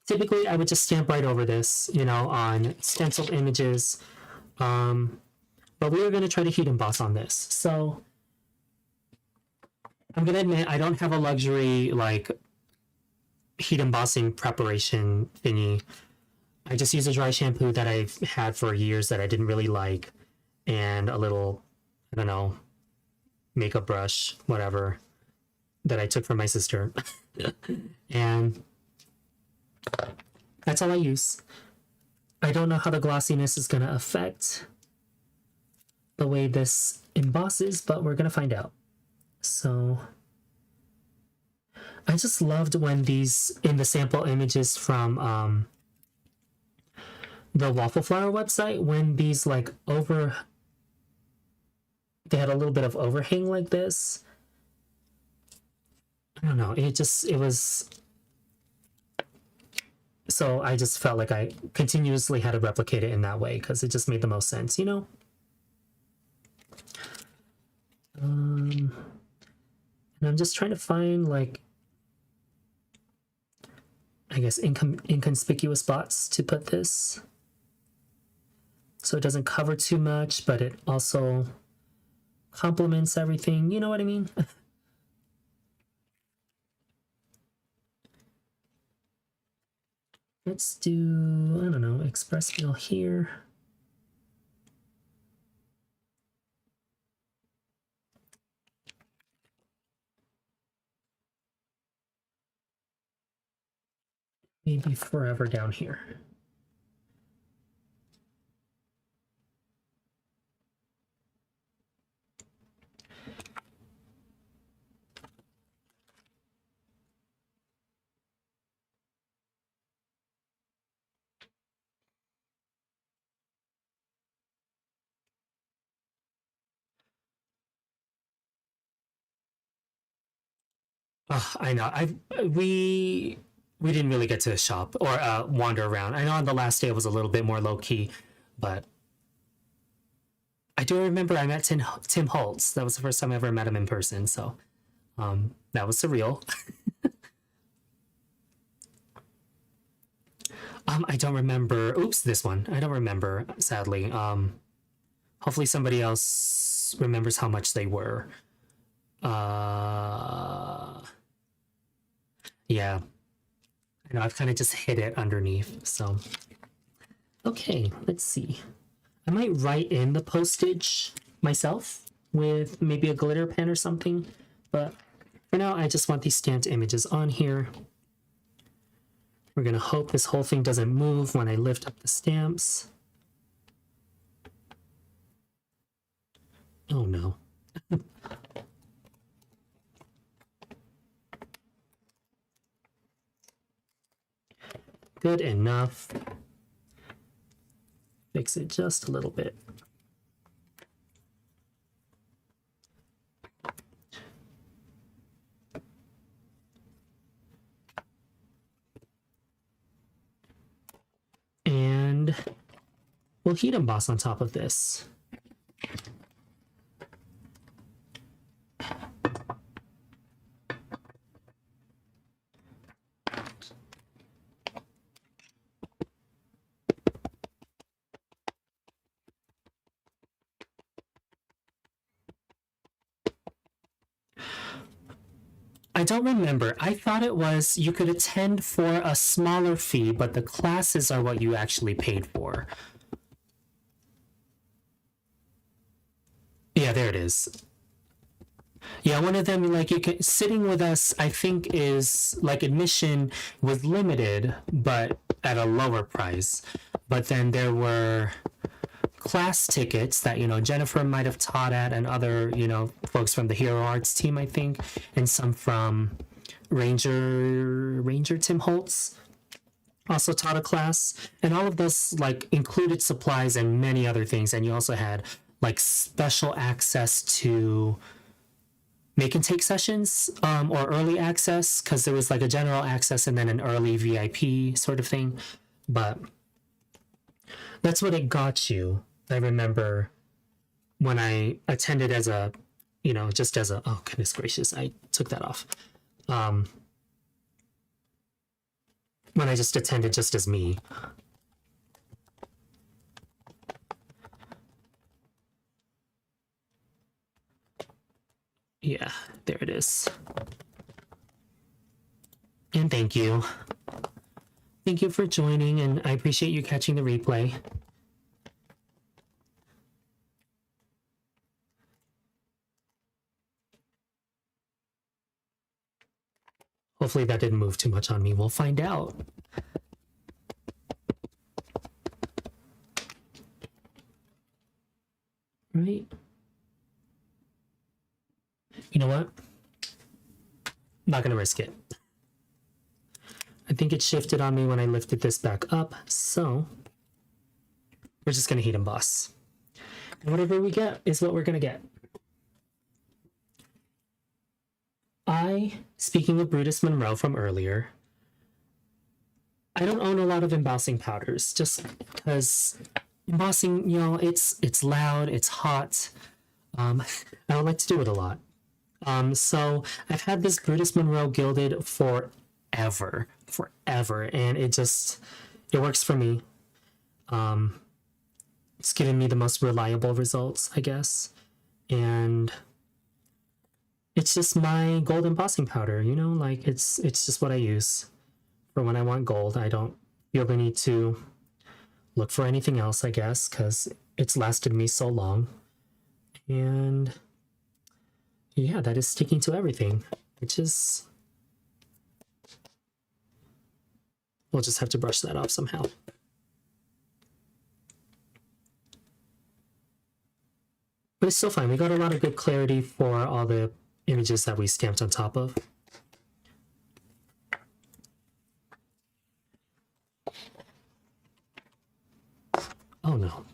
Typically, I would just stamp right over this, you know, on stenciled images. But we are going to try to heat emboss on this. So I'm going to admit I don't have a luxury, like, heat embossing preparation thingy. I just use a dry shampoo that I've had for years that I didn't really like, and a little, I don't know, makeup brush, whatever, that I took from my sister. And that's all I use. I don't know how the glossiness is going to affect the way this embosses, but we're going to find out. So I just loved when these, in the sample images from the Waffle Flower website, when these like they had a little bit of overhang like this. I don't know, it was, so I just felt like I continuously had to replicate it in that way because it just made the most sense, you know? And I'm just trying to find, like, I guess, inconspicuous spots to put this, so it doesn't cover too much, but it also complements everything. You know what I mean? Let's do, I don't know, express mail here. Maybe forever down here. I know. We didn't really get to shop or wander around. I know on the last day it was a little bit more low key, but I do remember I met Tim Holtz. That was the first time I ever met him in person. So that was surreal. I don't remember. Oops, this one. I don't remember, sadly. Hopefully somebody else remembers how much they were. Yeah. I know I've kind of just hid it underneath, so. Okay, let's see. I might write in the postage myself. with maybe a glitter pen or something. But for now, I just want these stamped images on here. We're gonna hope this whole thing doesn't move when I lift up the stamps. Oh no. Good enough. Fix it just a little bit. And we'll heat emboss on top of this. I don't remember. I thought it was you could attend for a smaller fee, but the classes are what you actually paid for. Yeah, there it is. Yeah, one of them, like, you can, sitting with us, I think, is like admission was limited, but at a lower price. But then there were class tickets that, you know, Jennifer might have taught at, and other, you know, folks from the Hero Arts team, I think, and some from Ranger Tim Holtz also taught a class. And all of those, like, included supplies and many other things. And you also had, like, special access to make and take sessions, or early access, because there was like a general access and then an early VIP sort of thing. But that's what it got you. I remember when I attended as a, you know, just as a, oh goodness gracious, I took that off. When I just attended just as me. Yeah, there it is. And thank you. Thank you for joining, and I appreciate you catching the replay. Hopefully that didn't move too much on me. We'll find out. Right. You know what? I'm not gonna risk it. I think it shifted on me when I lifted this back up, so we're just gonna heat emboss. And whatever we get is what we're gonna get. Speaking of Brutus Monroe from earlier, I don't own a lot of embossing powders just because embossing, you know, it's loud, it's hot. I don't like to do it a lot. So I've had this Brutus Monroe gilded forever, and it works for me. It's given me the most reliable results, I guess, and it's just my gold embossing powder, you know, like it's just what I use for when I want gold. I don't feel the need to look for anything else, I guess, because it's lasted me so long. And yeah, that is sticking to everything, which is, we'll just have to brush that off somehow. But it's still fine. We got a lot of good clarity for all the images that we stamped on top of. Oh no.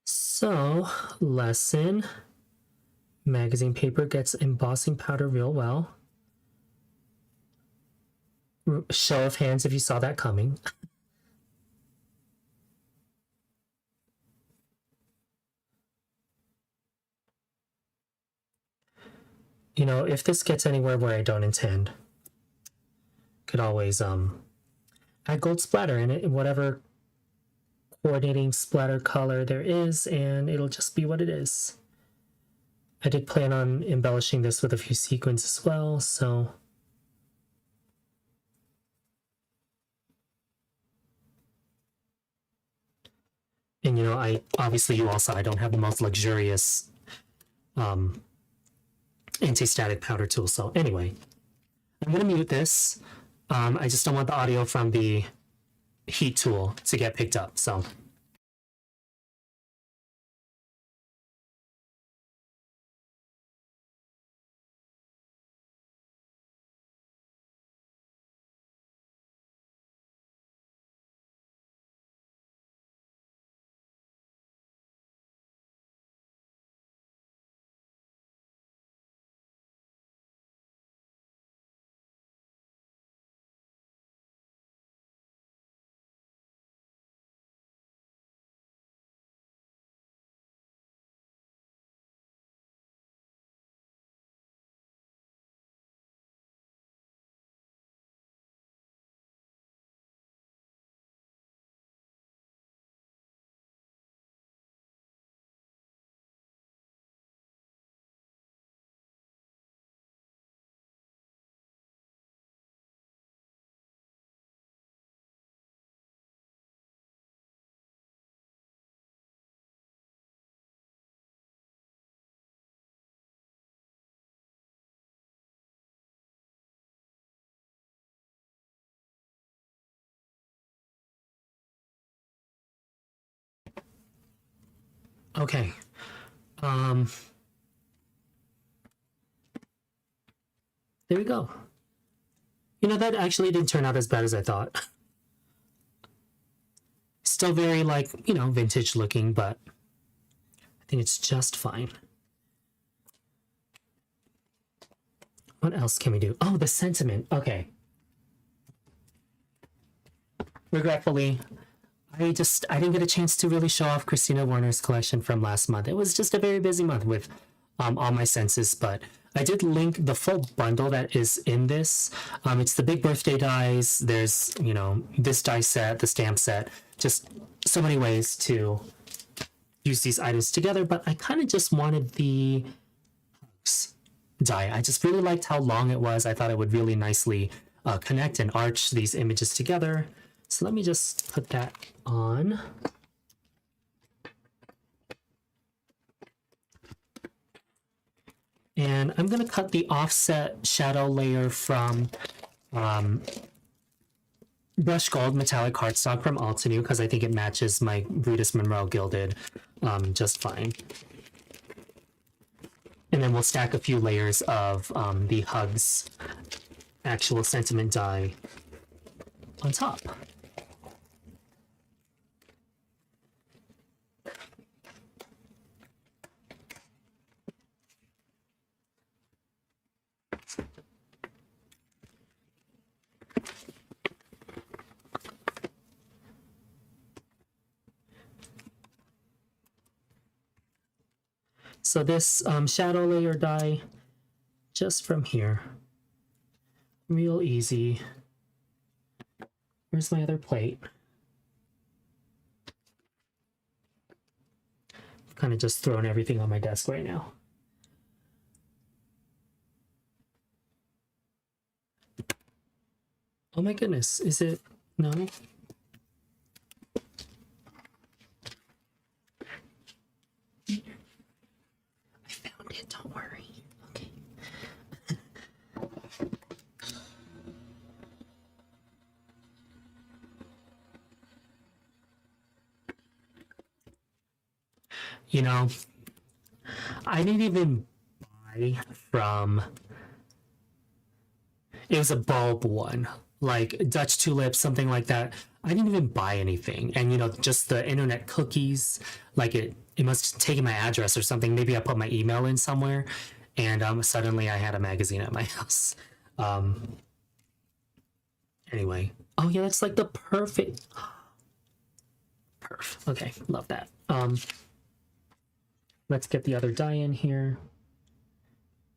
So, lesson. Magazine paper gets embossing powder real well. Show of hands if you saw that coming. You know, if this gets anywhere where I don't intend, could always add gold splatter in it, whatever coordinating splatter color there is, and it'll just be what it is. I did plan on embellishing this with a few sequins as well, so and I obviously you also I don't have the most luxurious anti-static powder tool. So anyway, I'm gonna mute this. I just don't want the audio from the heat tool to get picked up. So okay. There we go. That actually didn't turn out as bad as I thought. Still very vintage looking, but I think it's just fine. What else can we do? Oh, the sentiment. Okay. Regretfully, I didn't get a chance to really show off Christina Warner's collection from last month. It was just a very busy month with all my senses, but I did link the full bundle that is in this. It's the big birthday dies. There's, this die set, the stamp set, just so many ways to use these items together, but I kind of just wanted the die. I just really liked how long it was. I thought it would really nicely connect and arch these images together. So let me just put that on. And I'm going to cut the offset shadow layer from Brush Gold Metallic Cardstock from Altenew because I think it matches my Brutus Monroe Gilded just fine. And then we'll stack a few layers of the Hugs actual sentiment die on top. So this shadow layer die, just from here, real easy. Where's my other plate? I've kind of just thrown everything on my desk right now. Oh my goodness, is it? No? Don't worry. Okay. I didn't even buy from. It was a bulb one, like Dutch tulip, something like that. I didn't even buy anything, and just the internet cookies, like it must have taken my address or something. Maybe I put my email in somewhere, and suddenly I had a magazine at my house. Anyway, oh yeah, that's like the perfect. Perf. Okay, love that. Let's get the other die in here.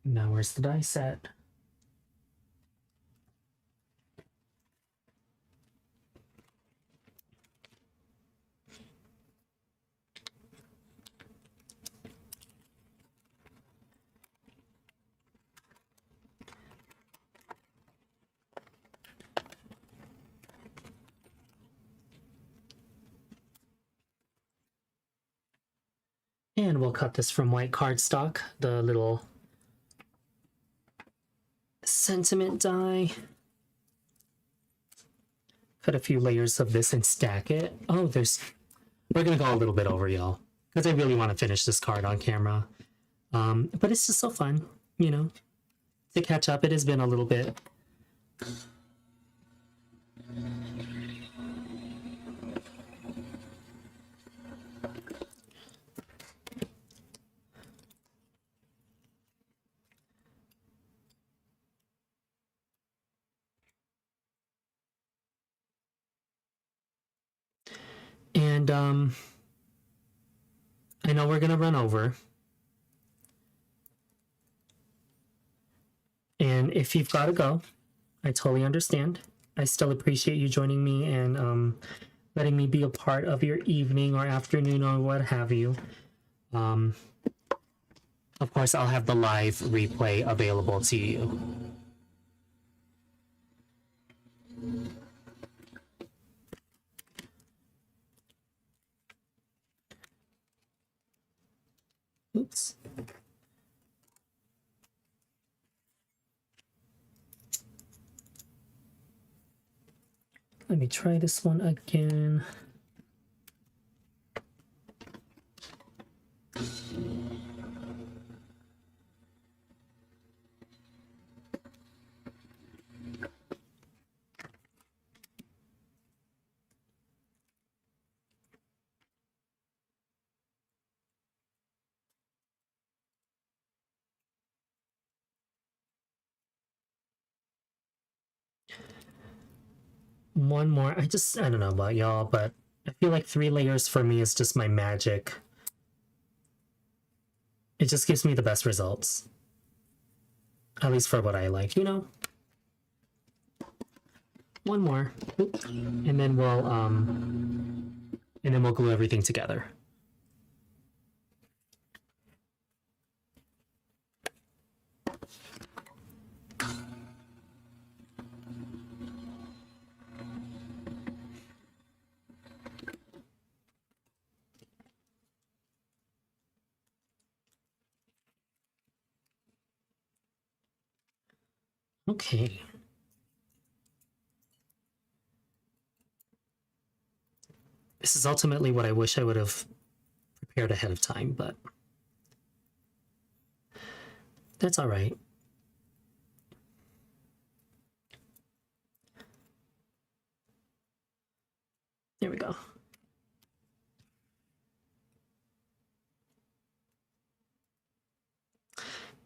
Now where's the die set? And we'll cut this from white cardstock, the little sentiment die. Cut a few layers of this and stack it. Oh, we're gonna go a little bit over, y'all, because I really want to finish this card on camera. But it's just so fun, you know, to catch up. It has been a little bit. And I know we're gonna run over. And if you've got to go, I totally understand. I still appreciate you joining me and letting me be a part of your evening or afternoon or what have you. Of course, I'll have the live replay available to you. Oops. Let me try this one again. One more. I don't know about y'all, but I feel like 3 layers for me is just my magic. It just gives me the best results. At least for what I like, you know? One more. Oop. And then we'll glue everything together. Okay. This is ultimately what I wish I would have prepared ahead of time, but that's all right. There we go.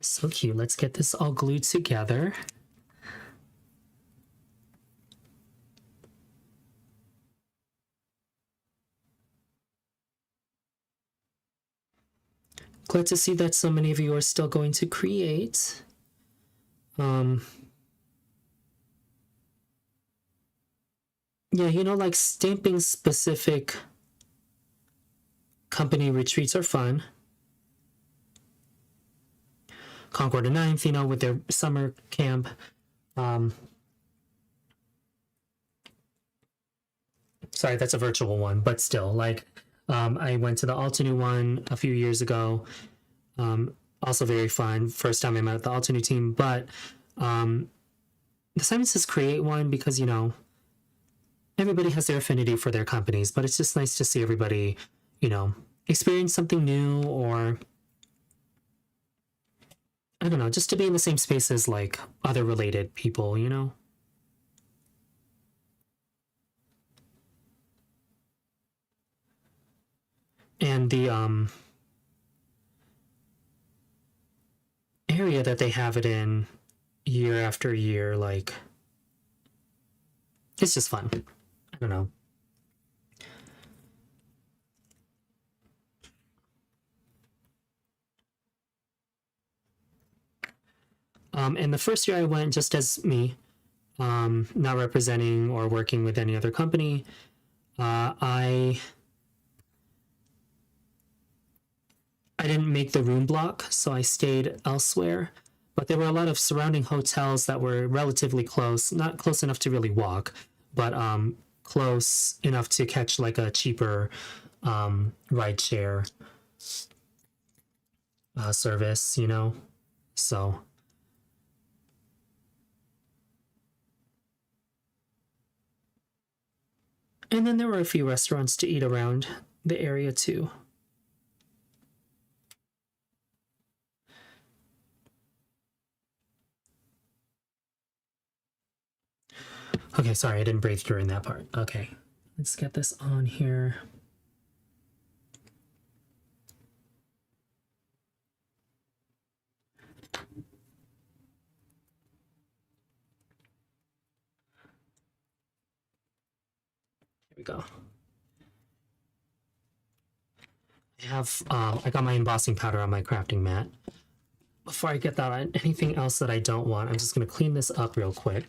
So cute. Let's get this all glued together. Glad to see that so many of you are still going to create. Yeah, you know, like stamping specific company retreats are fun. Concord the 9th, you know, with their summer camp. Sorry, that's a virtual one, but still, like, I went to the Altanu one a few years ago. Also very fun. First time I met the Altanu team, but the Simon Says Create one because, you know, everybody has their affinity for their companies, but it's just nice to see everybody, you know, experience something new, or I don't know, just to be in the same space as like other related people, you know? And the area that they have it in year after year, like, it's just fun. I don't know. And the first year I went just as me, not representing or working with any other company. I didn't make the room block, so I stayed elsewhere. But there were a lot of surrounding hotels that were relatively close, not close enough to really walk, but close enough to catch like a cheaper ride share. service, you know? So. And then there were a few restaurants to eat around the area too. Okay, sorry, I didn't breathe during that part. Okay, let's get this on here. Here we go. I got my embossing powder on my crafting mat. Before I get that on anything else that I don't want, I'm just gonna clean this up real quick.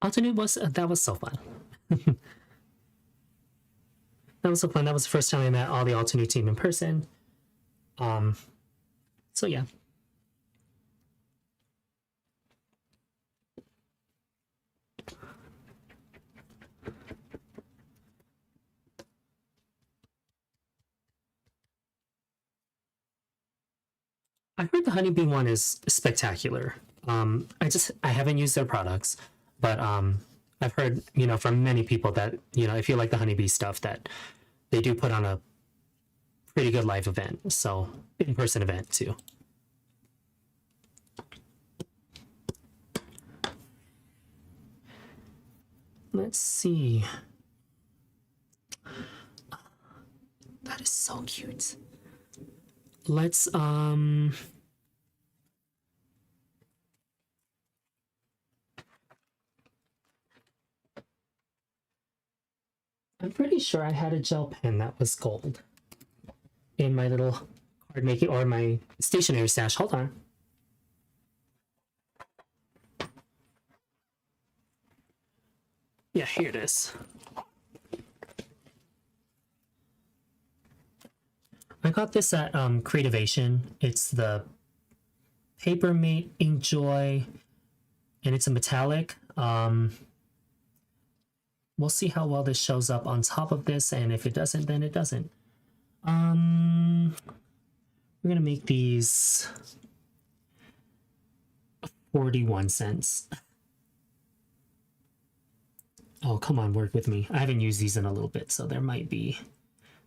Alternate was that was so fun. That was so fun. That was the first time I met all the Alternate team in person. So yeah. I heard the honeybee one is spectacular. I haven't used their products, but I've heard, you know, from many people that, you know, if you like the honeybee stuff, that they do put on a pretty good live event, so in-person event too. Let's see. That is so cute. Let's I'm pretty sure I had a gel pen that was gold in my little card making or my stationery stash. Hold on. Yeah, here it is. I got this at Creativation. It's the Paper Mate Inkjoy, and it's a metallic. We'll see how well this shows up on top of this, and if it doesn't, then it doesn't. We're gonna make these 41 cents. Oh, come on, work with me. I haven't used these in a little bit, so there might be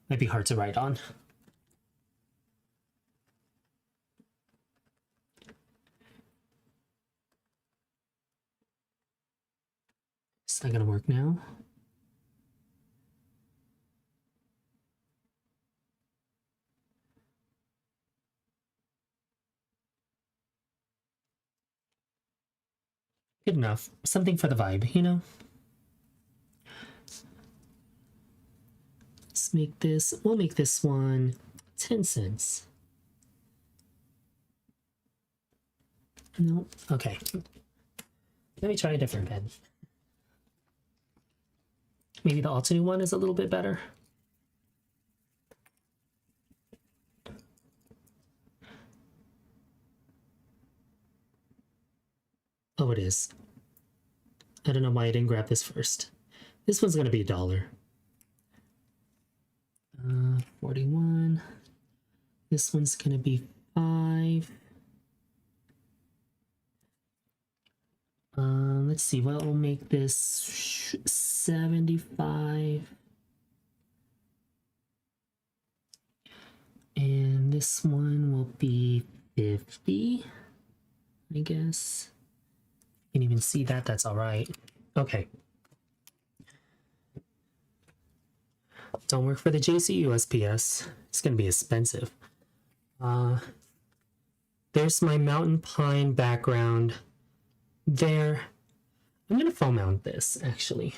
hard to write on. It's not gonna work now. Good enough. Something for the vibe, you know? Let's make this, we'll make this one 10 cents. No, okay. Let me try a different pen. Maybe the Alternate one is a little bit better. Oh, it is. I don't know why I didn't grab this first. This one's gonna be $1. 41. This one's gonna be 5. Let's see, what will make this 75. And this one will be 50, I guess. You can even see that, that's all right. Okay. Don't work for the Jaycee USPS. It's gonna be expensive. There's my mountain pine background there. I'm gonna foam mount this, actually.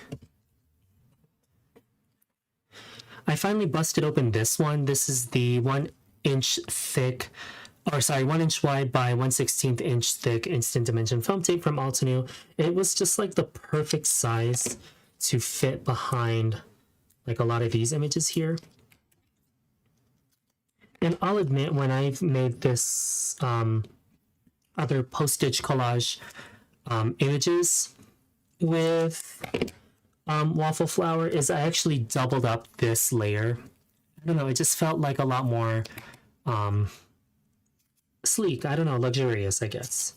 I finally busted open this one. This is the 1 inch thick, or sorry, 1 inch wide by 1/16 inch thick instant dimension foam tape from Altenew. It was just like the perfect size to fit behind like a lot of these images here. And I'll admit, when I've made this other postage collage images with Waffle Flower, is I actually doubled up this layer. I don't know, it just felt like a lot more sleek. I don't know, luxurious, I guess.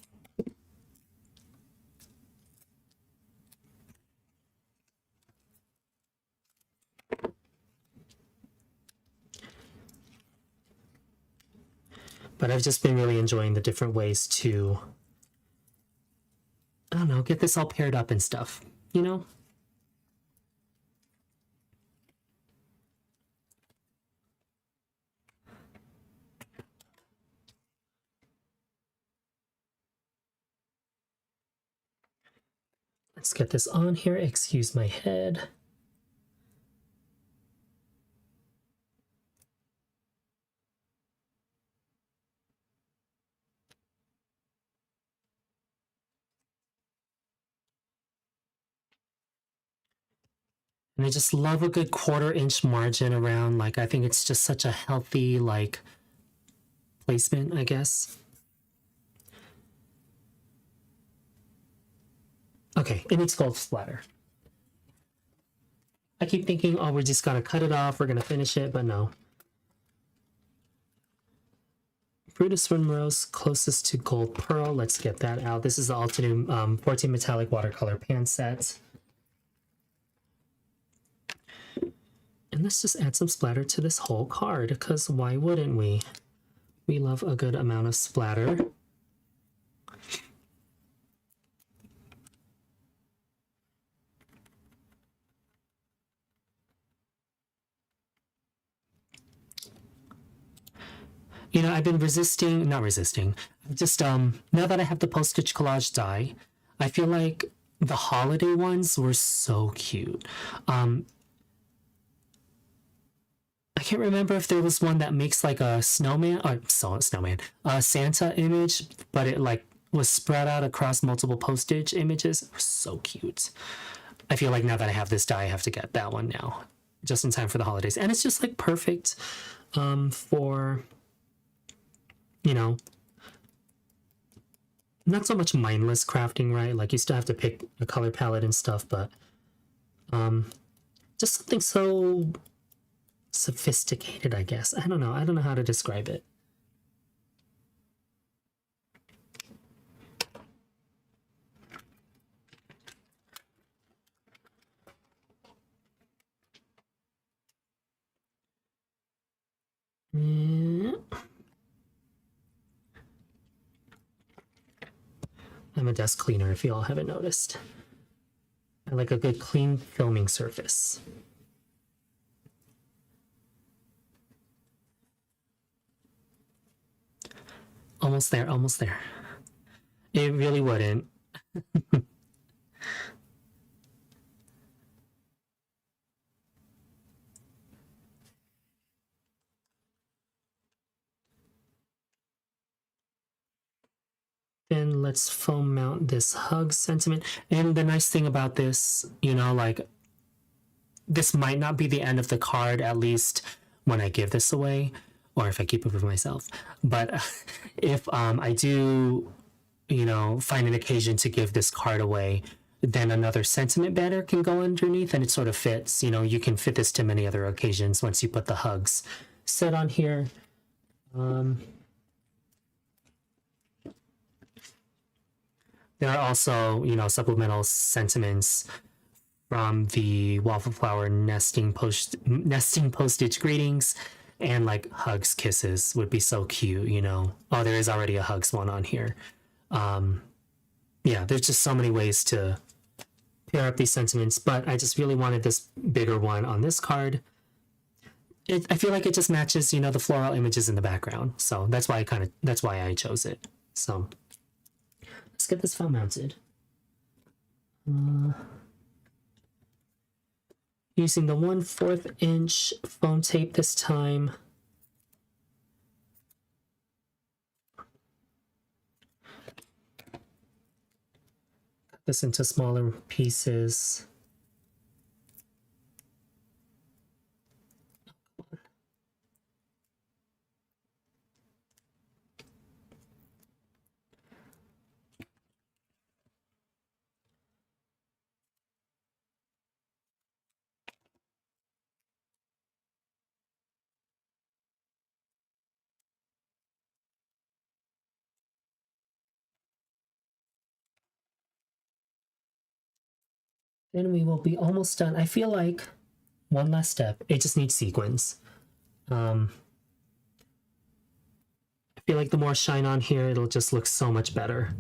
But I've just been really enjoying the different ways to, I don't know, get this all paired up and stuff, you know? Let's get this on here. Excuse my head. And I just love a good 1/4 inch margin around. Like, I think it's just such a healthy, like, placement, I guess. Okay, it needs gold splatter. I keep thinking, oh, we're just gonna cut it off, we're gonna finish it, but no. Brutus Rimrose closest to Gold Pearl. Let's get that out. This is the Altenew 14 metallic watercolor pan set. And let's just add some splatter to this whole card, because why wouldn't we? We love a good amount of splatter. You know, I've been not resisting, just now that I have the Postage Collage Die, I feel like the holiday ones were so cute. I can't remember if there was one that makes like a snowman, or snowman, a Santa image, but it like was spread out across multiple postage images. It was so cute. I feel like now that I have this die, I have to get that one now, just in time for the holidays. And it's just like perfect for, you know, not so much mindless crafting, right? Like you still have to pick a color palette and stuff, but just something so sophisticated, I guess. I don't know how to describe it. I'm a desk cleaner if you all haven't noticed. I like a good clean filming surface. Almost there, almost there. It really wouldn't. Then let's foam mount this hug sentiment. And the nice thing about this, you know, like, this might not be the end of the card, at least when I give this away, or if I keep it for myself. But if I do, you know, find an occasion to give this card away, then another sentiment banner can go underneath, and it sort of fits. You know, you can fit this to many other occasions once you put the hugs set on here. There are also, you know, supplemental sentiments from the Waffle Flower nesting postage greetings, and like hugs, kisses would be so cute, you know. Oh, there is already a hugs one on here. Yeah, there's just so many ways to pair up these sentiments, but I just really wanted this bigger one on this card. I feel like it just matches, you know, the floral images in the background, so that's why I chose it. So let's get this foam mounted. Using the 1/4 inch foam tape this time. Cut this into smaller pieces. Then we will be almost done. I feel like one last step. It just needs sequins. I feel like the more shine on here, it'll just look so much better.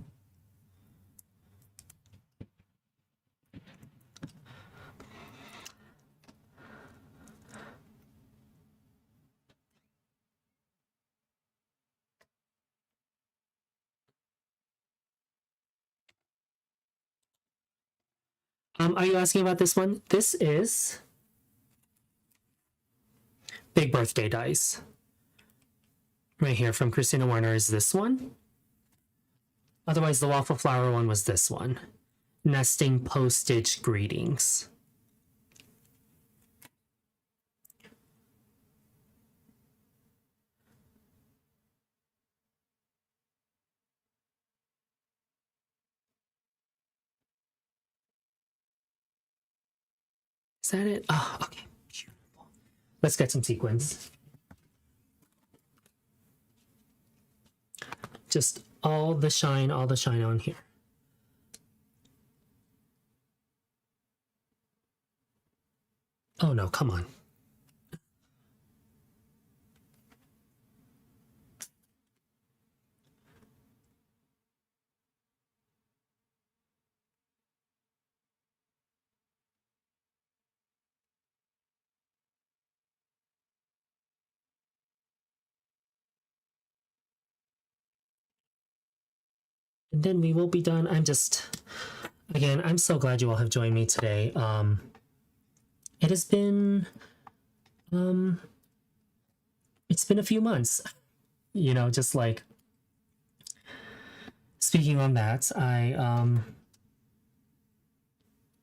Are you asking about this one? This is Big Birthday Dice. Right here from Christina Warner is this one. Otherwise, the Waffle Flower one was this one. Nesting Postage Greetings. Is that it? Oh, okay. Beautiful. Let's get some sequins. Just all the shine on here. Oh no, come on. And then we will be done. Again, I'm so glad you all have joined me today. It has been, it's been a few months, you know, just like, speaking on that,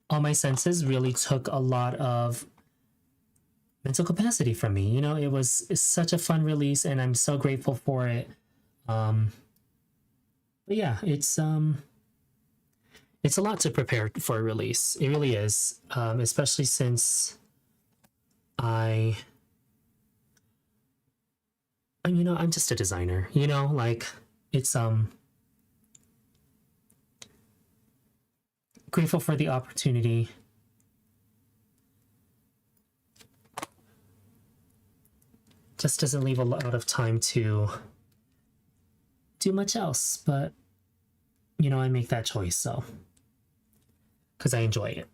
all my senses really took a lot of mental capacity from me. You know, it's such a fun release and I'm so grateful for it. But yeah, it's a lot to prepare for a release. It really is, especially since I'm just a designer, you know, like it's grateful for the opportunity. Just doesn't leave a lot of time to do much else, but you know, I make that choice, so because I enjoy it.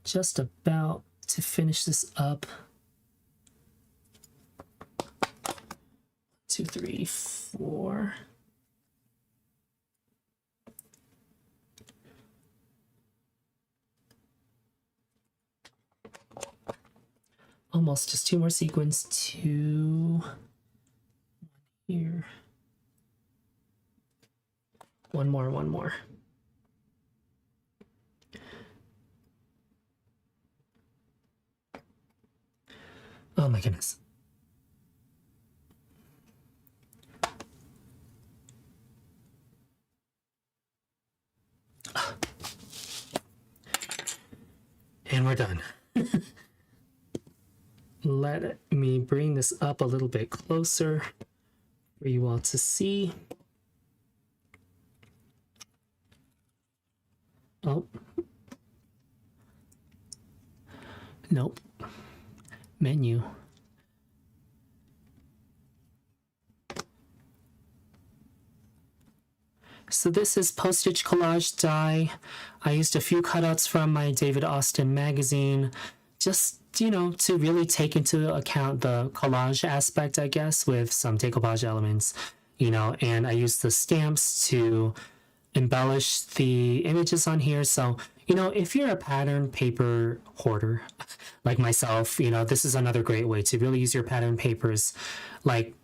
Just about to finish this up. 2, 3, 4. Almost, just 2 more sequins. 2 here. One more. Oh my goodness. And we're done. Let me bring this up a little bit closer for you all to see. Oh. Nope. Menu. So this is Postage Collage Die. I used a few cutouts from my David Austin magazine, just, you know, to really take into account the collage aspect, I guess, with some decoupage elements, you know, and I used the stamps to embellish the images on here. So, you know, if you're a pattern paper hoarder like myself, you know, this is another great way to really use your pattern papers. Like,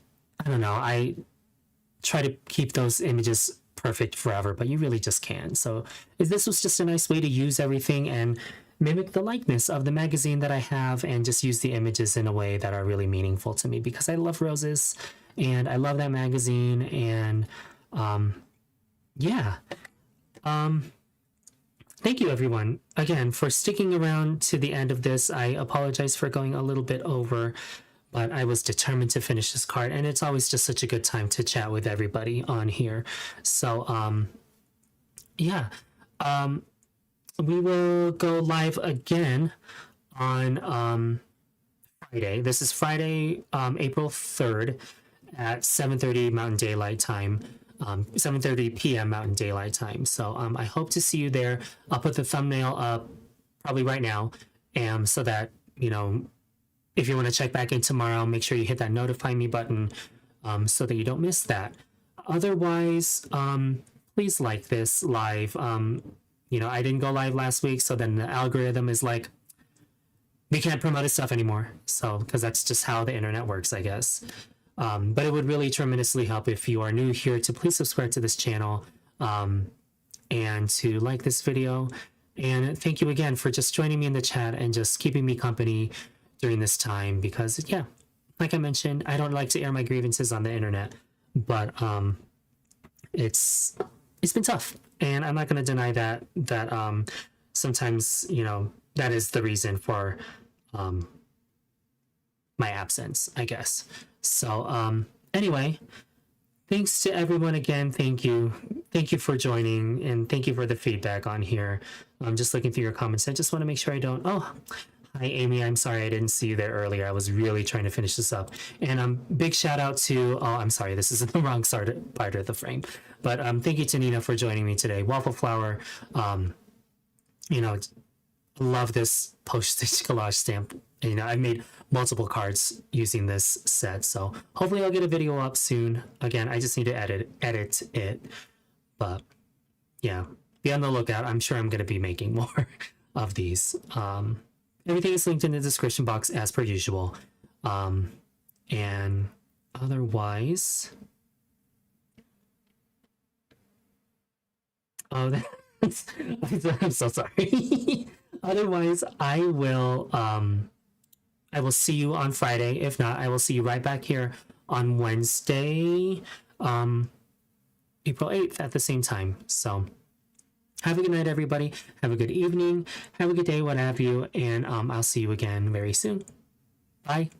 I don't know, I try to keep those images perfect forever, but you really just can't. So this was just a nice way to use everything and mimic the likeness of the magazine that I have and just use the images in a way that are really meaningful to me because I love roses and I love that magazine. And yeah. Thank you, everyone, again, for sticking around to the end of this. I apologize for going a little bit over, but I was determined to finish this card, and it's always just such a good time to chat with everybody on here. So, yeah, um, we will go live again on Friday. This is Friday, April 3rd at 7:30 Mountain Daylight Time. 7:30 p.m. Mountain Daylight Time. So I hope to see you there. I'll put the thumbnail up probably right now, and so that if you want to check back in tomorrow, make sure you hit that notify me button, so that you don't miss that. Otherwise, please like this live. I didn't go live last week, so then the algorithm is like, we can't promote his stuff anymore. So, because that's just how the internet works, I guess. But it would really tremendously help if you are new here to please subscribe to this channel, and to like this video. And thank you again for just joining me in the chat and just keeping me company during this time, because yeah, like I mentioned, I don't like to air my grievances on the internet, but it's been tough, and I'm not going to deny that sometimes that is the reason for my absence, I guess. So anyway, thanks to everyone again. Thank you for joining, and thank you for the feedback on here. I'm just looking through your comments. I just want to make sure I don't. Oh, hi Amy, I'm sorry I didn't see you there earlier. I was really trying to finish this up. And big shout out to, oh, I'm sorry, this is the wrong part of the frame. But thank you to Nina for joining me today. Waffle Flower, love this postage collage stamp. I made multiple cards using this set, so hopefully I'll get a video up soon. Again, I just need to edit it, but yeah, be on the lookout. I'm sure I'm going to be making more of these. Everything is linked in the description box as per usual, and otherwise, oh, I'm so sorry. Otherwise, I will see you on Friday. If not, I will see you right back here on Wednesday, April 8th at the same time. So have a good night, everybody. Have a good evening. Have a good day, what have you. And I'll see you again very soon. Bye.